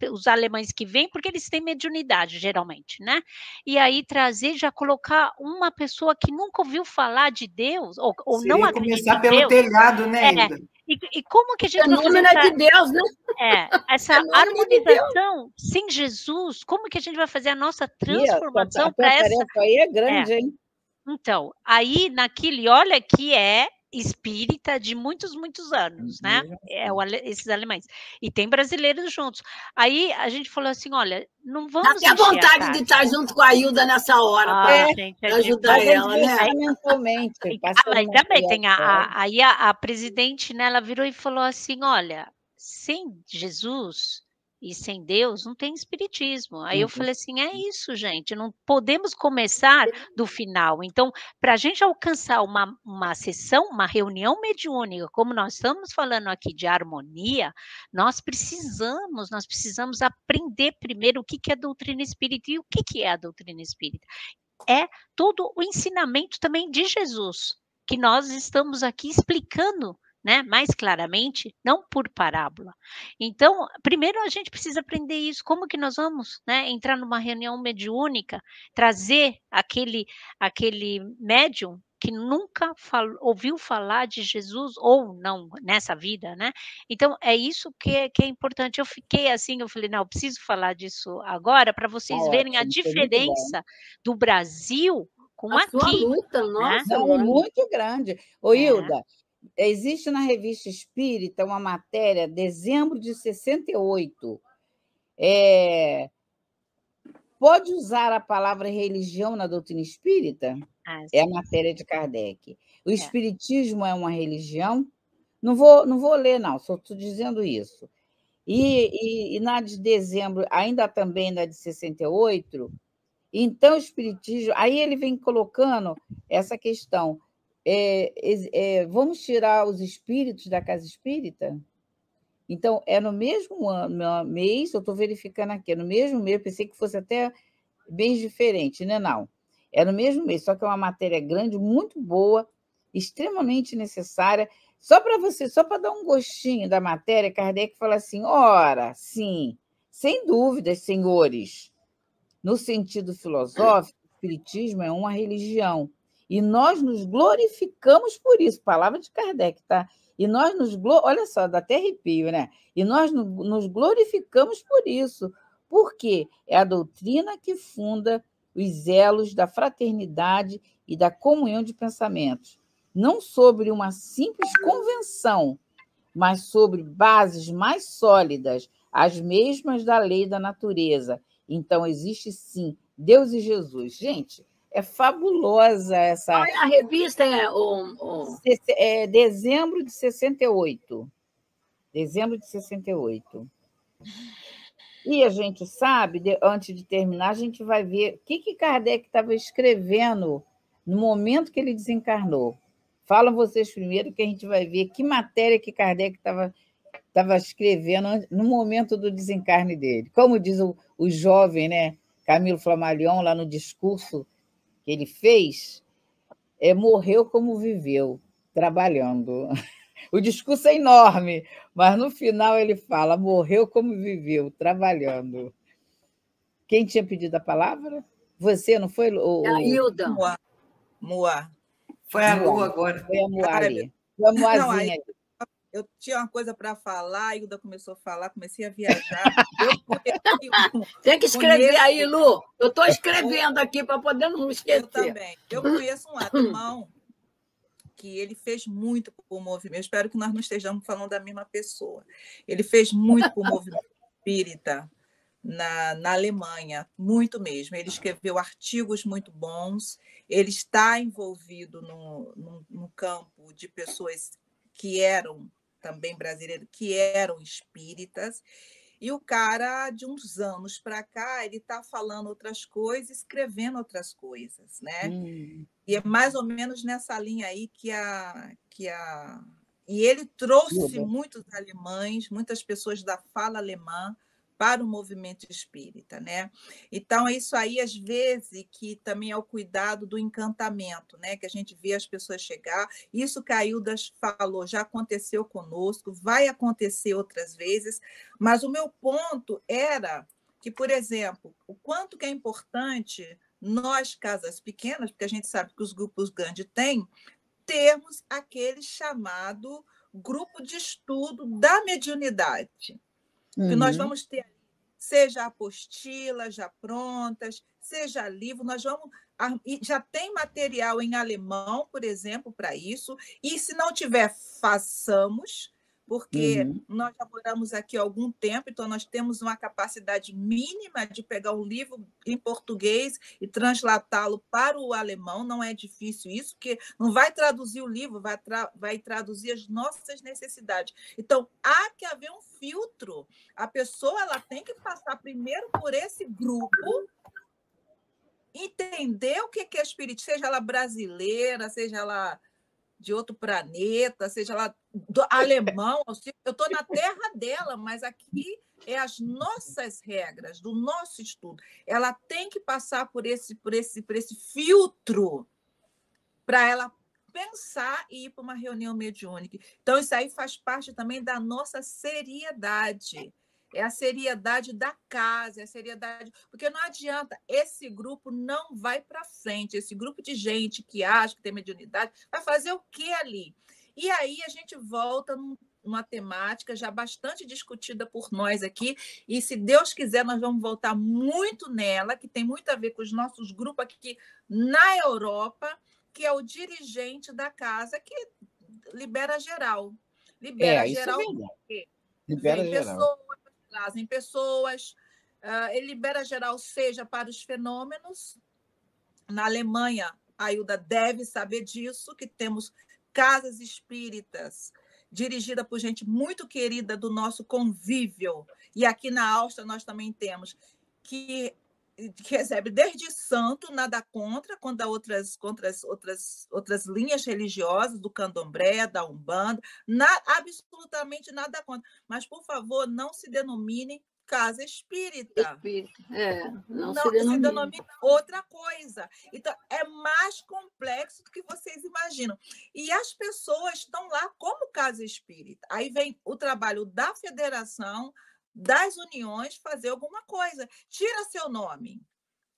os alemães que vêm, porque eles têm mediunidade, geralmente, né? E aí trazer, já colocar uma pessoa que nunca ouviu falar de Deus, ou não acredita começar em pelo Deus. telhado, né, Hilda? E como que a gente vai fazer Fenômeno é de Deus, né? essa harmonização sem Jesus? Como que a gente vai fazer a nossa transformação para essa... A tarefa aí é grande, hein? Então, aí naquilo, e olha que é espírita de muitos, muitos anos, né? Esses alemães. E tem brasileiros juntos. Aí a gente falou assim, olha, não vamos encher a cara. Dá até vontade de estar junto com a Hilda nessa hora, para ajudar ela, né? Mentalmente. Ainda bem, tem aí a presidente, né, ela virou e falou assim, olha, sem Jesus e sem Deus não tem espiritismo. Aí eu falei assim, é isso, gente, não podemos começar do final. Então, para a gente alcançar uma sessão, uma reunião mediúnica, como nós estamos falando aqui de harmonia, nós precisamos aprender primeiro o que é a doutrina espírita e o que é a doutrina espírita. É todo o ensinamento também de Jesus, que nós estamos aqui explicando, né, mais claramente, não por parábola. Então, primeiro a gente precisa aprender isso, como que nós vamos, né, entrar numa reunião mediúnica, trazer aquele médium que nunca ouviu falar de Jesus, ou não, nessa vida, né? Então, é isso que é importante. Eu fiquei assim, eu falei, não, eu preciso falar disso agora, para vocês verem a diferença do Brasil com aqui. Sua luta, nossa. Não, muito grande. Ô, Hilda, existe na Revista Espírita uma matéria, dezembro de 68. Pode usar a palavra religião na doutrina espírita? É a matéria de Kardec. O espiritismo é uma religião? Não vou ler, não, só estou dizendo isso. E na de dezembro, ainda também na de 68, então o espiritismo... Aí ele vem colocando essa questão. Vamos tirar os espíritos da casa espírita? Então, é no mesmo mês, eu estou verificando aqui, no mesmo mês, pensei que fosse até bem diferente, né? Não. É no mesmo mês, só que é uma matéria grande, muito boa, extremamente necessária. Só para dar um gostinho da matéria, Kardec fala assim, ora, sim, sem dúvidas, senhores, no sentido filosófico, o espiritismo é uma religião, e nós nos glorificamos por isso, palavra de Kardec, tá? E nós olha só, dá até arrepio, né? E nós nos glorificamos por isso, porque é a doutrina que funda os elos da fraternidade e da comunhão de pensamentos, não sobre uma simples convenção, mas sobre bases mais sólidas, as mesmas da lei da natureza. Então, existe sim Deus e Jesus. Gente, é fabulosa essa... A revista é dezembro de 68. Dezembro de 68. E a gente sabe, antes de terminar, a gente vai ver o que Kardec estava escrevendo no momento que ele desencarnou. Falam vocês primeiro, que a gente vai ver que matéria que Kardec estava escrevendo no momento do desencarne dele. Como diz o jovem, né, Camilo Flammarion, lá no discurso que ele fez, morreu como viveu, trabalhando. O discurso é enorme, mas no final ele fala, morreu como viveu, trabalhando. Quem tinha pedido a palavra? Você, não foi? A Hilda. Moá. Foi a Lu agora. Foi a Moá ali. Foi a Moazinha ali. Eu tinha uma coisa para falar, a Hilda começou a falar, comecei a viajar. Tem que escrever aí, Lu. Eu estou escrevendo aqui para poder não esquecer. Eu também. Eu conheço um alemão que ele fez muito por o movimento. Eu espero que nós não estejamos falando da mesma pessoa. Ele fez muito por o movimento espírita na Alemanha, muito mesmo. Ele escreveu artigos muito bons, ele está envolvido no campo de pessoas que eram também brasileiros, que eram espíritas, e o cara, de uns anos para cá, ele está falando outras coisas, escrevendo outras coisas, né? E é mais ou menos nessa linha aí E ele trouxe muitos alemães, muitas pessoas da fala alemã para o movimento espírita, né? Então, isso aí, às vezes, que também é o cuidado do encantamento, né? Que a gente vê as pessoas chegar. Isso que a Hilda falou, já aconteceu conosco, vai acontecer outras vezes, mas o meu ponto era que, por exemplo, o quanto que é importante nós, casas pequenas, porque a gente sabe que os grupos grandes têm, termos aquele chamado grupo de estudo da mediunidade. Que nós vamos ter, seja apostilas já prontas, seja livro, nós vamos. Já tem material em alemão, por exemplo, para isso, e se não tiver, façamos, porque nós já moramos aqui há algum tempo, então nós temos uma capacidade mínima de pegar um livro em português e translatá-lo para o alemão, não é difícil isso, porque não vai traduzir o livro, vai traduzir as nossas necessidades. Então, há que haver um filtro. A pessoa ela tem que passar primeiro por esse grupo, entender o que é espírito, seja ela brasileira, seja ela de outro planeta, seja lá alemão, eu estou na terra dela, mas aqui é as nossas regras, do nosso estudo. Ela tem que passar por esse filtro para ela pensar e ir para uma reunião mediúnica. Então, isso aí faz parte também da nossa seriedade. É a seriedade da casa, é a seriedade... Porque não adianta, esse grupo não vai para frente, esse grupo de gente que acha que tem mediunidade, vai fazer o quê ali? E aí a gente volta numa temática já bastante discutida por nós aqui, e se Deus quiser, nós vamos voltar muito nela, que tem muito a ver com os nossos grupos aqui na Europa, que é o dirigente da casa, que libera geral. Libera geral porque libera geral. Trazem pessoas, ele libera geral, seja para os fenômenos. Na Alemanha, a Hilda deve saber disso, que temos casas espíritas dirigidas por gente muito querida do nosso convívio. E aqui na Áustria nós também temos, que recebe desde santo, nada contra, quando há outras linhas religiosas, do candomblé, da umbanda, absolutamente nada contra. Mas, por favor, não se denomine casa espírita. Não se denomina outra coisa. Então, é mais complexo do que vocês imaginam. E as pessoas estão lá como casa espírita. Aí vem o trabalho da federação, das uniões, fazer alguma coisa. Tira seu nome,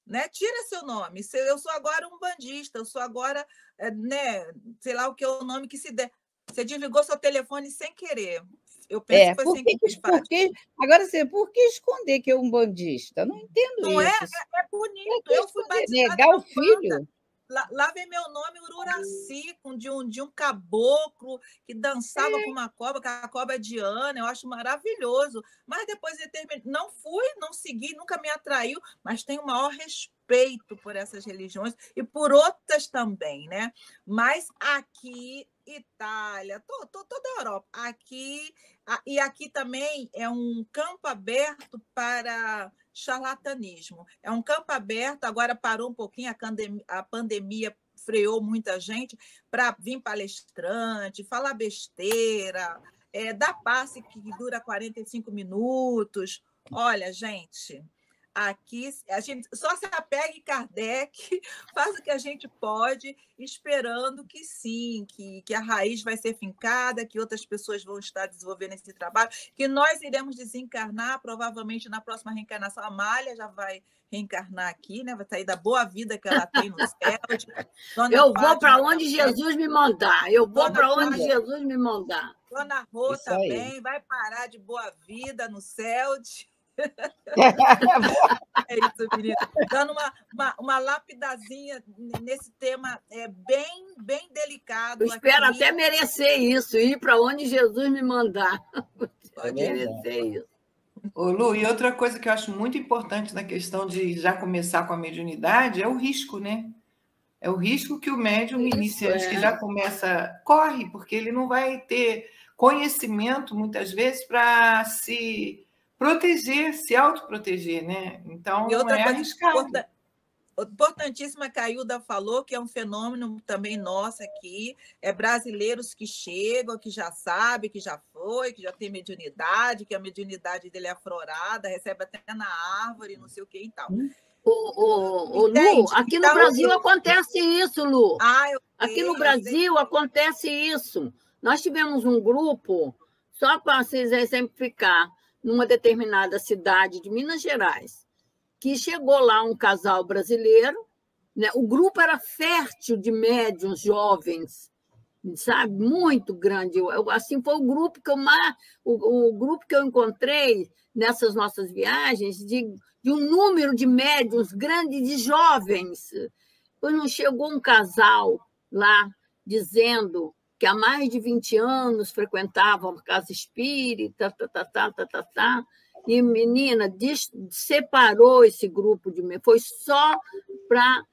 né? Tira seu nome. Eu sou agora um bandista, eu sou agora, né? Sei lá o que é o nome que se der. Você desligou seu telefone sem querer. Eu penso que foi sem querer. Agora, por que esconder que é um bandista? Não entendo não isso. É bonito. Eu fui batizada. Negar o filho? Lá vem meu nome, Ururaci, de um caboclo que dançava com uma cobra, que a cobra é Diana, eu acho maravilhoso. Mas depois não fui, não segui, nunca me atraiu, mas tenho o maior respeito por essas religiões e por outras também, né? Mas aqui, Itália, toda a Europa, e aqui também é um campo aberto para charlatanismo. É um campo aberto, agora parou um pouquinho, a pandemia freou muita gente para vir palestrante, falar besteira, dar passe que dura 45 minutos. Olha, gente, aqui a gente só se apega em Kardec, faz o que a gente pode, esperando que sim, que a raiz vai ser fincada, que outras pessoas vão estar desenvolvendo esse trabalho, que nós iremos desencarnar, provavelmente na próxima reencarnação. A Amália já vai reencarnar aqui, né? Vai sair da boa vida que ela tem no céu. Eu vou para onde Jesus me mandar. Eu vou para onde Jesus me mandar. Dona Rô também vai parar de boa vida no céu. É isso, menina. Dando uma lapidazinha nesse tema bem delicado. Eu espero até merecer isso, ir para onde Jesus me mandar. Pode merecer isso. Ô, Lu, e outra coisa que eu acho muito importante na questão de já começar com a mediunidade é o risco, né? É o risco que o médium iniciante que já começa corre, porque ele não vai ter conhecimento, muitas vezes, para se proteger, se autoproteger, né? Então, E outra é coisa arriscado. importantíssima que a Hilda falou, que é um fenômeno também nosso aqui, é brasileiros que chegam, que já sabem, que já foi, que já tem mediunidade, que a mediunidade dele é aflorada, recebe até na árvore, não sei o que e tal. Lu, aqui no Brasil acontece isso, Lu. Aqui no Brasil acontece isso. Nós tivemos um grupo, só para vocês exemplificar, numa determinada cidade de Minas Gerais, que chegou lá um casal brasileiro, né? O grupo era fértil de médiuns jovens, sabe? Muito grande. Assim, foi o grupo que o grupo que eu encontrei nessas nossas viagens de um número de médiuns grande de jovens. Quando não chegou um casal lá dizendo que há mais de 20 anos frequentavam a casa espírita, e menina separou esse grupo de mim, foi só para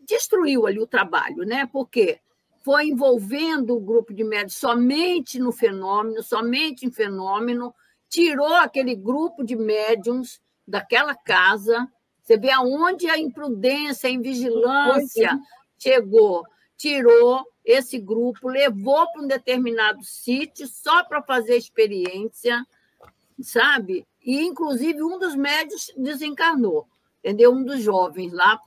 destruiu ali o trabalho, né? Porque foi envolvendo o grupo de médios somente no fenômeno, somente em fenômeno, tirou aquele grupo de médiums daquela casa. Você vê aonde a imprudência, a invigilância chegou. Tirou esse grupo, levou para um determinado sítio só para fazer experiência, sabe? E, inclusive, um dos médios desencarnou, entendeu? Um dos jovens lá,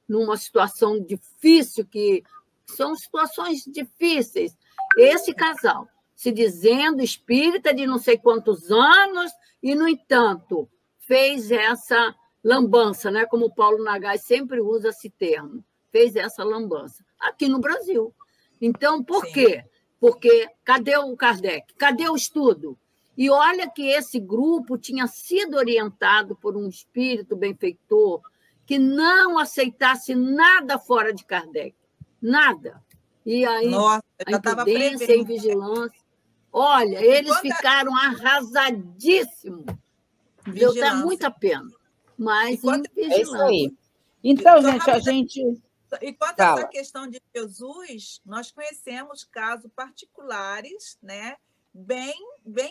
numa situação difícil, que são situações difíceis. Esse casal, se dizendo espírita de não sei quantos anos, e, no entanto, fez essa lambança, né? Como o Paulo Nagai sempre usa esse termo, fez essa lambança, aqui no Brasil. Então, por quê? Porque cadê o Kardec? Cadê o estudo? E olha que esse grupo tinha sido orientado por um espírito benfeitor que não aceitasse nada fora de Kardec. Nada. E aí, a imprudência, a invigilância. Olha, eles ficaram arrasadíssimos. Deu até muita pena. Mas é isso aí. Então, gente, E quanto a essa questão de Jesus, nós conhecemos casos particulares, né? Bem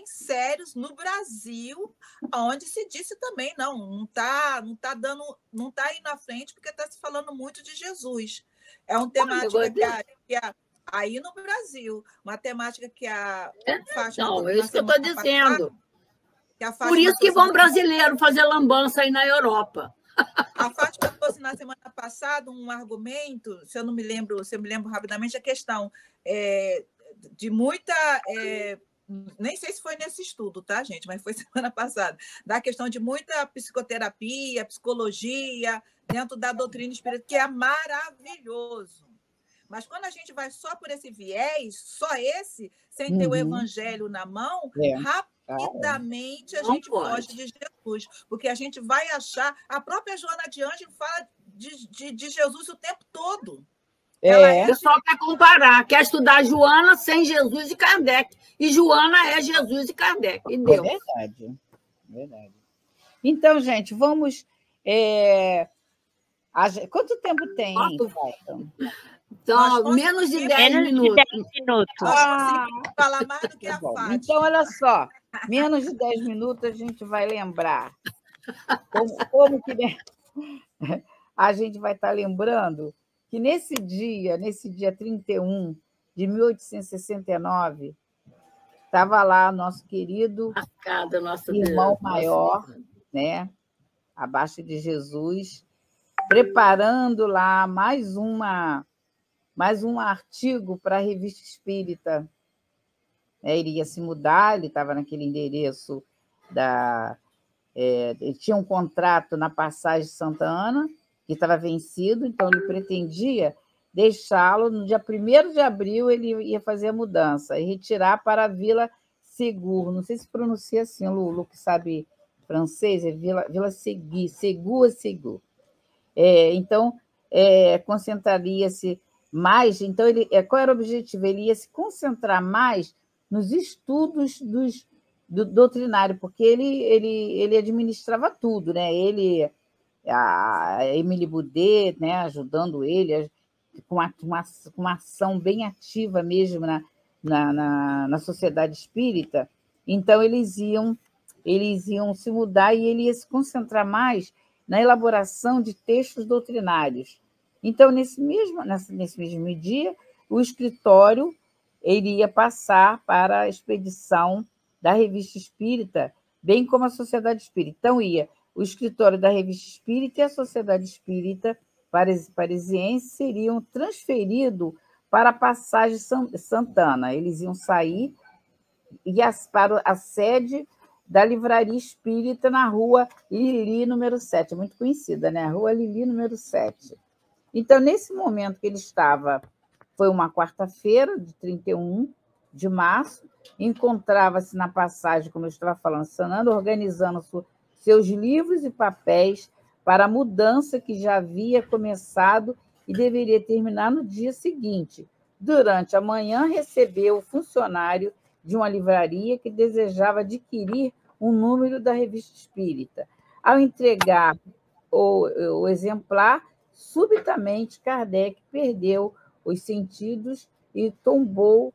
sérios no Brasil, onde se disse também não está indo à frente porque está se falando muito de Jesus. É uma temática aí no Brasil, uma temática que a Fátima... Não, é isso que eu estou dizendo. Por isso que vão brasileiros fazer lambança aí na Europa. A Fátima trouxe na semana passada um argumento, se eu me lembro rapidamente, a questão de muita... nem sei se foi nesse estudo, tá, gente? Mas foi semana passada, da questão de muita psicoterapia, psicologia, dentro da doutrina espírita, que é maravilhoso. Mas quando a gente vai só por esse viés, só esse, sem ter o evangelho na mão, rapidamente a gente foge de Jesus, porque a gente vai achar... A própria Joana de Ângeles fala de Jesus o tempo todo. O pessoal quer comparar, quer estudar Joana sem Jesus e Kardec. E Joana é Jesus e Kardec. E Deus. É verdade. Então, gente, vamos... Quanto tempo tem? Então, menos de 10 minutos. Nós conseguimos falar mais do que a Fátima. Então, olha só, menos de 10 minutos a gente vai lembrar. Como que a gente vai estar lembrando que nesse dia 31 de 1869, estava lá nosso querido irmão maior, né, abaixo de Jesus, preparando lá mais um artigo para a Revista Espírita. Ele ia se mudar, ele estava naquele endereço ele tinha um contrato na Passagem Santa Ana, que estava vencido, então ele pretendia deixá-lo, no dia 1º de abril ele ia fazer a mudança, e retirar para a Vila Segur. Não sei se pronuncia assim, Lu que sabe francês, é Vila Segur. Então, concentraria-se mais... Então, qual era o objetivo? Ele ia se concentrar mais nos estudos do doutrinário, porque ele administrava tudo, né? Ele, a Emily Boudet, né, ajudando ele com uma ação bem ativa mesmo na sociedade espírita. Então, eles iam se mudar e ele ia se concentrar mais na elaboração de textos doutrinários. Então, nesse mesmo dia, o escritório ele ia passar para a expedição da Revista Espírita, bem como a Sociedade Espírita. Então, ia o escritório da Revista Espírita e a Sociedade Espírita parisiense seriam transferidos para a Passagem Santana. Eles iam sair para a sede da Livraria Espírita na Rua Lili, número 7, muito conhecida, né? Rua Lili, número 7. Então, nesse momento que ele estava, foi uma quarta-feira, de 31 de março, encontrava-se na passagem, como eu estava falando, sanando, organizando seus livros e papéis para a mudança que já havia começado e deveria terminar no dia seguinte. Durante a manhã, recebeu o funcionário de uma livraria que desejava adquirir um número da Revista Espírita. Ao entregar o exemplar, subitamente Kardec perdeu os sentidos e tombou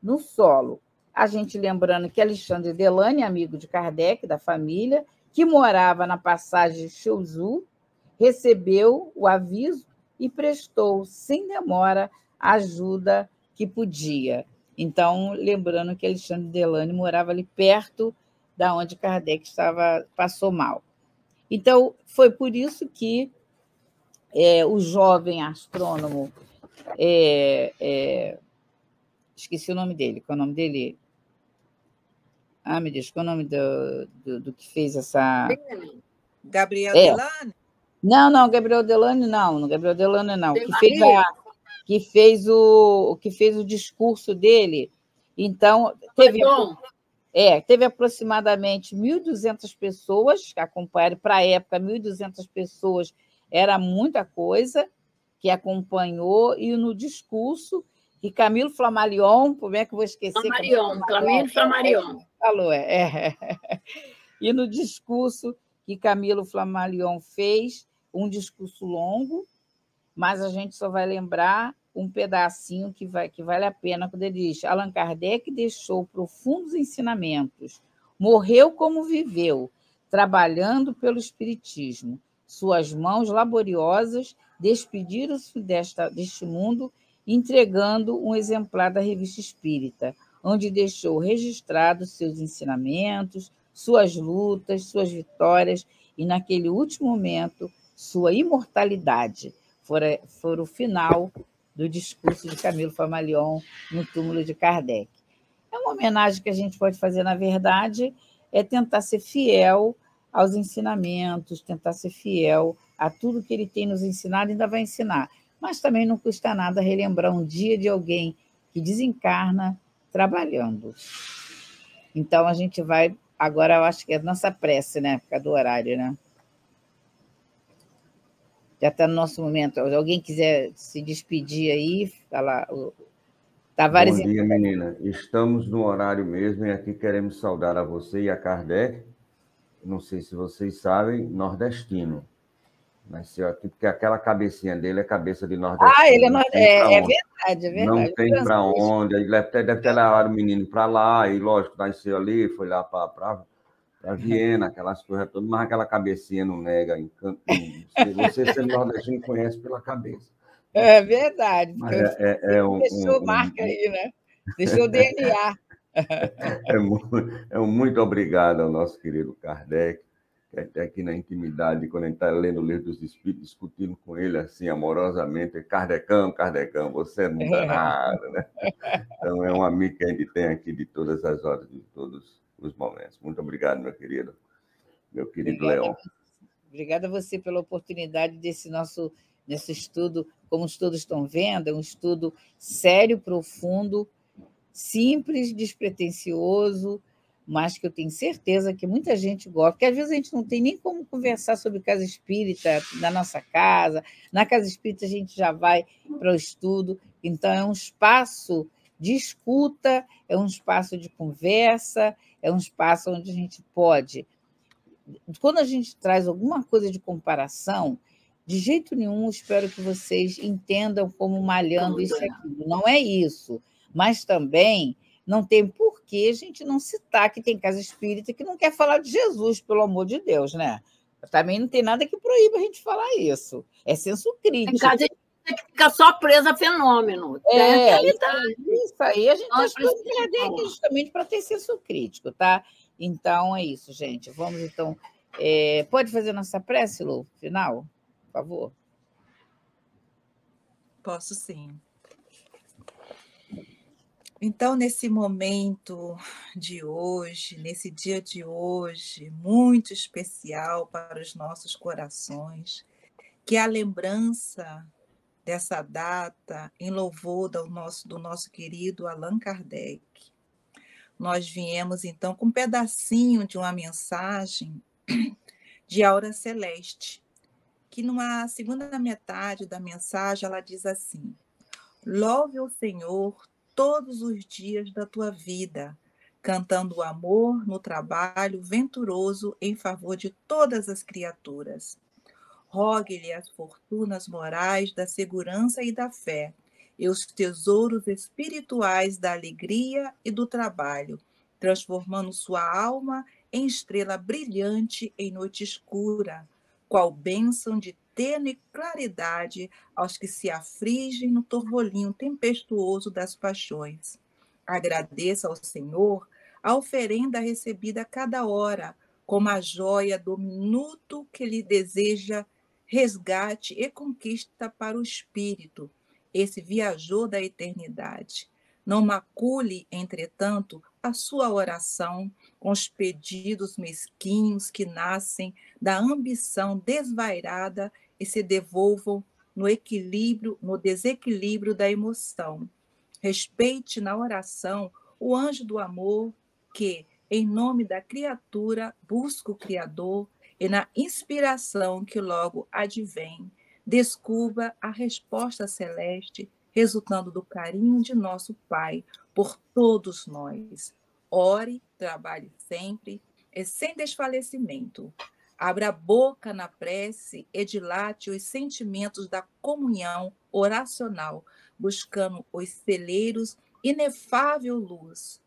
no solo. A gente lembrando que Alexandre Delane, amigo de Kardec, da família, que morava na passagem Chouzu, recebeu o aviso e prestou, sem demora, a ajuda que podia. Então, lembrando que Alexandre Delane morava ali perto da onde Kardec passou mal. Então, foi por isso que o jovem astrônomo, esqueci o nome dele, qual é o nome dele? Ah, meu Deus, qual é o nome do que fez essa... Gabriel Delane? Não, Gabriel Delane não. Gabriel Delane não. Que fez o discurso dele. Então, teve aproximadamente 1.200 pessoas que acompanharam. Para a época, 1.200 pessoas era muita coisa, que acompanhou, e no discurso, que Camilo Flammarion, como é que eu vou esquecer? Camilo Flammarion. Falou, E no discurso que Camilo Flammarion fez, um discurso longo, mas a gente só vai lembrar um pedacinho que vale a pena, quando ele diz: Allan Kardec deixou profundos ensinamentos, morreu como viveu, trabalhando pelo Espiritismo. Suas mãos laboriosas despediram-se deste mundo, entregando um exemplar da Revista Espírita, onde deixou registrados seus ensinamentos, suas lutas, suas vitórias e, naquele último momento, sua imortalidade. For o final do discurso de Camilo Flammarion no túmulo de Kardec. É uma homenagem que a gente pode fazer, na verdade, é tentar ser fiel aos ensinamentos, tentar ser fiel a tudo que ele tem nos ensinado e ainda vai ensinar. Mas também não custa nada relembrar um dia de alguém que desencarna trabalhando. Então, a gente vai... Agora, eu acho que é a nossa prece, né? Por causa do horário, né? Já está no nosso momento. Se alguém quiser se despedir aí, falar. Tavares. Bom dia, menina. Estamos no horário mesmo e aqui queremos saudar a você e a Kardec. Não sei se vocês sabem, nordestino. Nasceu aqui porque aquela cabecinha dele é cabeça de nordestino. Ele é verdade. Não tem para onde. Ele deve ter levado o menino para lá, e lógico, nasceu ali, foi lá para Viena, aquelas coisas todas, mas aquela cabecinha não nega. Você sendo nordestino conhece pela cabeça. É verdade. Mas deixou marca aí, né? Deixou DNA. Muito obrigado ao nosso querido Kardec, que até aqui na intimidade, quando a gente está lendo o Livro dos Espíritos, discutindo com ele assim, amorosamente: Kardecão, você não dá nada, né? Então, é um amigo que a gente tem aqui de todas as horas, de todos os momentos. Muito obrigado, meu querido Leão. Obrigada a você pela oportunidade desse estudo. Como todos estão vendo, é um estudo sério, profundo, simples, despretensioso, mas que eu tenho certeza que muita gente gosta, porque às vezes a gente não tem nem como conversar sobre casa espírita na nossa casa. Na casa espírita a gente já vai para o estudo, então é um espaço de escuta, é um espaço de conversa, é um espaço onde a gente pode... Quando a gente traz alguma coisa de comparação, de jeito nenhum espero que vocês entendam como malhando isso e aquilo. Não é isso, mas também não tem por que a gente não citar que tem casa espírita que não quer falar de Jesus, pelo amor de Deus, né? Também não tem nada que proíba a gente falar isso. É senso crítico. Em casa que fica só presa a fenômeno. Isso aí a gente está aqui justamente para ter senso crítico, tá? Então, é isso, gente. Vamos, então... pode fazer nossa prece, Lu, final, por favor? Posso sim. Então, nesse momento de hoje, nesse dia de hoje, muito especial para os nossos corações, que a lembrança dessa data em louvor do nosso querido Allan Kardec. Nós viemos, então, com um pedacinho de uma mensagem de Aura Celeste, que numa segunda metade da mensagem ela diz assim: louve o Senhor todos os dias da tua vida, cantando o amor no trabalho venturoso em favor de todas as criaturas. Rogue-lhe as fortunas morais da segurança e da fé, e os tesouros espirituais da alegria e do trabalho, transformando sua alma em estrela brilhante em noite escura, qual bênção de tênue claridade aos que se afligem no torvolinho tempestuoso das paixões. Agradeça ao Senhor a oferenda recebida a cada hora, como a joia do minuto que lhe deseja resgate e conquista para o espírito, esse viajor da eternidade. Não macule, entretanto, a sua oração com os pedidos mesquinhos que nascem da ambição desvairada e se devolvam no desequilíbrio da emoção. Respeite na oração o anjo do amor que, em nome da criatura, busca o Criador e na inspiração que logo advém, descubra a resposta celeste resultando do carinho de nosso Pai por todos nós. Ore, trabalhe sempre e sem desfalecimento. Abra a boca na prece e dilate os sentimentos da comunhão oracional, buscando os celeiros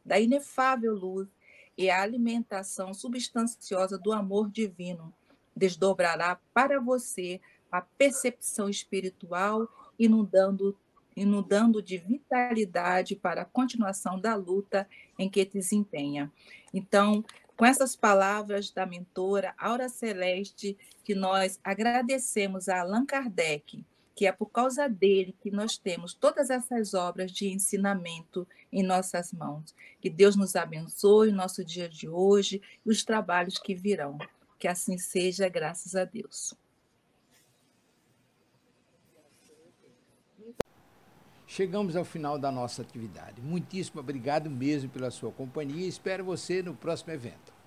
da inefável luz e a alimentação substanciosa do amor divino. Desdobrará para você a percepção espiritual, inundando de vitalidade para a continuação da luta em que desempenha. Então, com essas palavras da mentora Aura Celeste, que nós agradecemos a Allan Kardec, que é por causa dele que nós temos todas essas obras de ensinamento em nossas mãos. Que Deus nos abençoe o nosso dia de hoje e os trabalhos que virão. Que assim seja, graças a Deus. Chegamos ao final da nossa atividade. Muitíssimo obrigado mesmo pela sua companhia e espero você no próximo evento.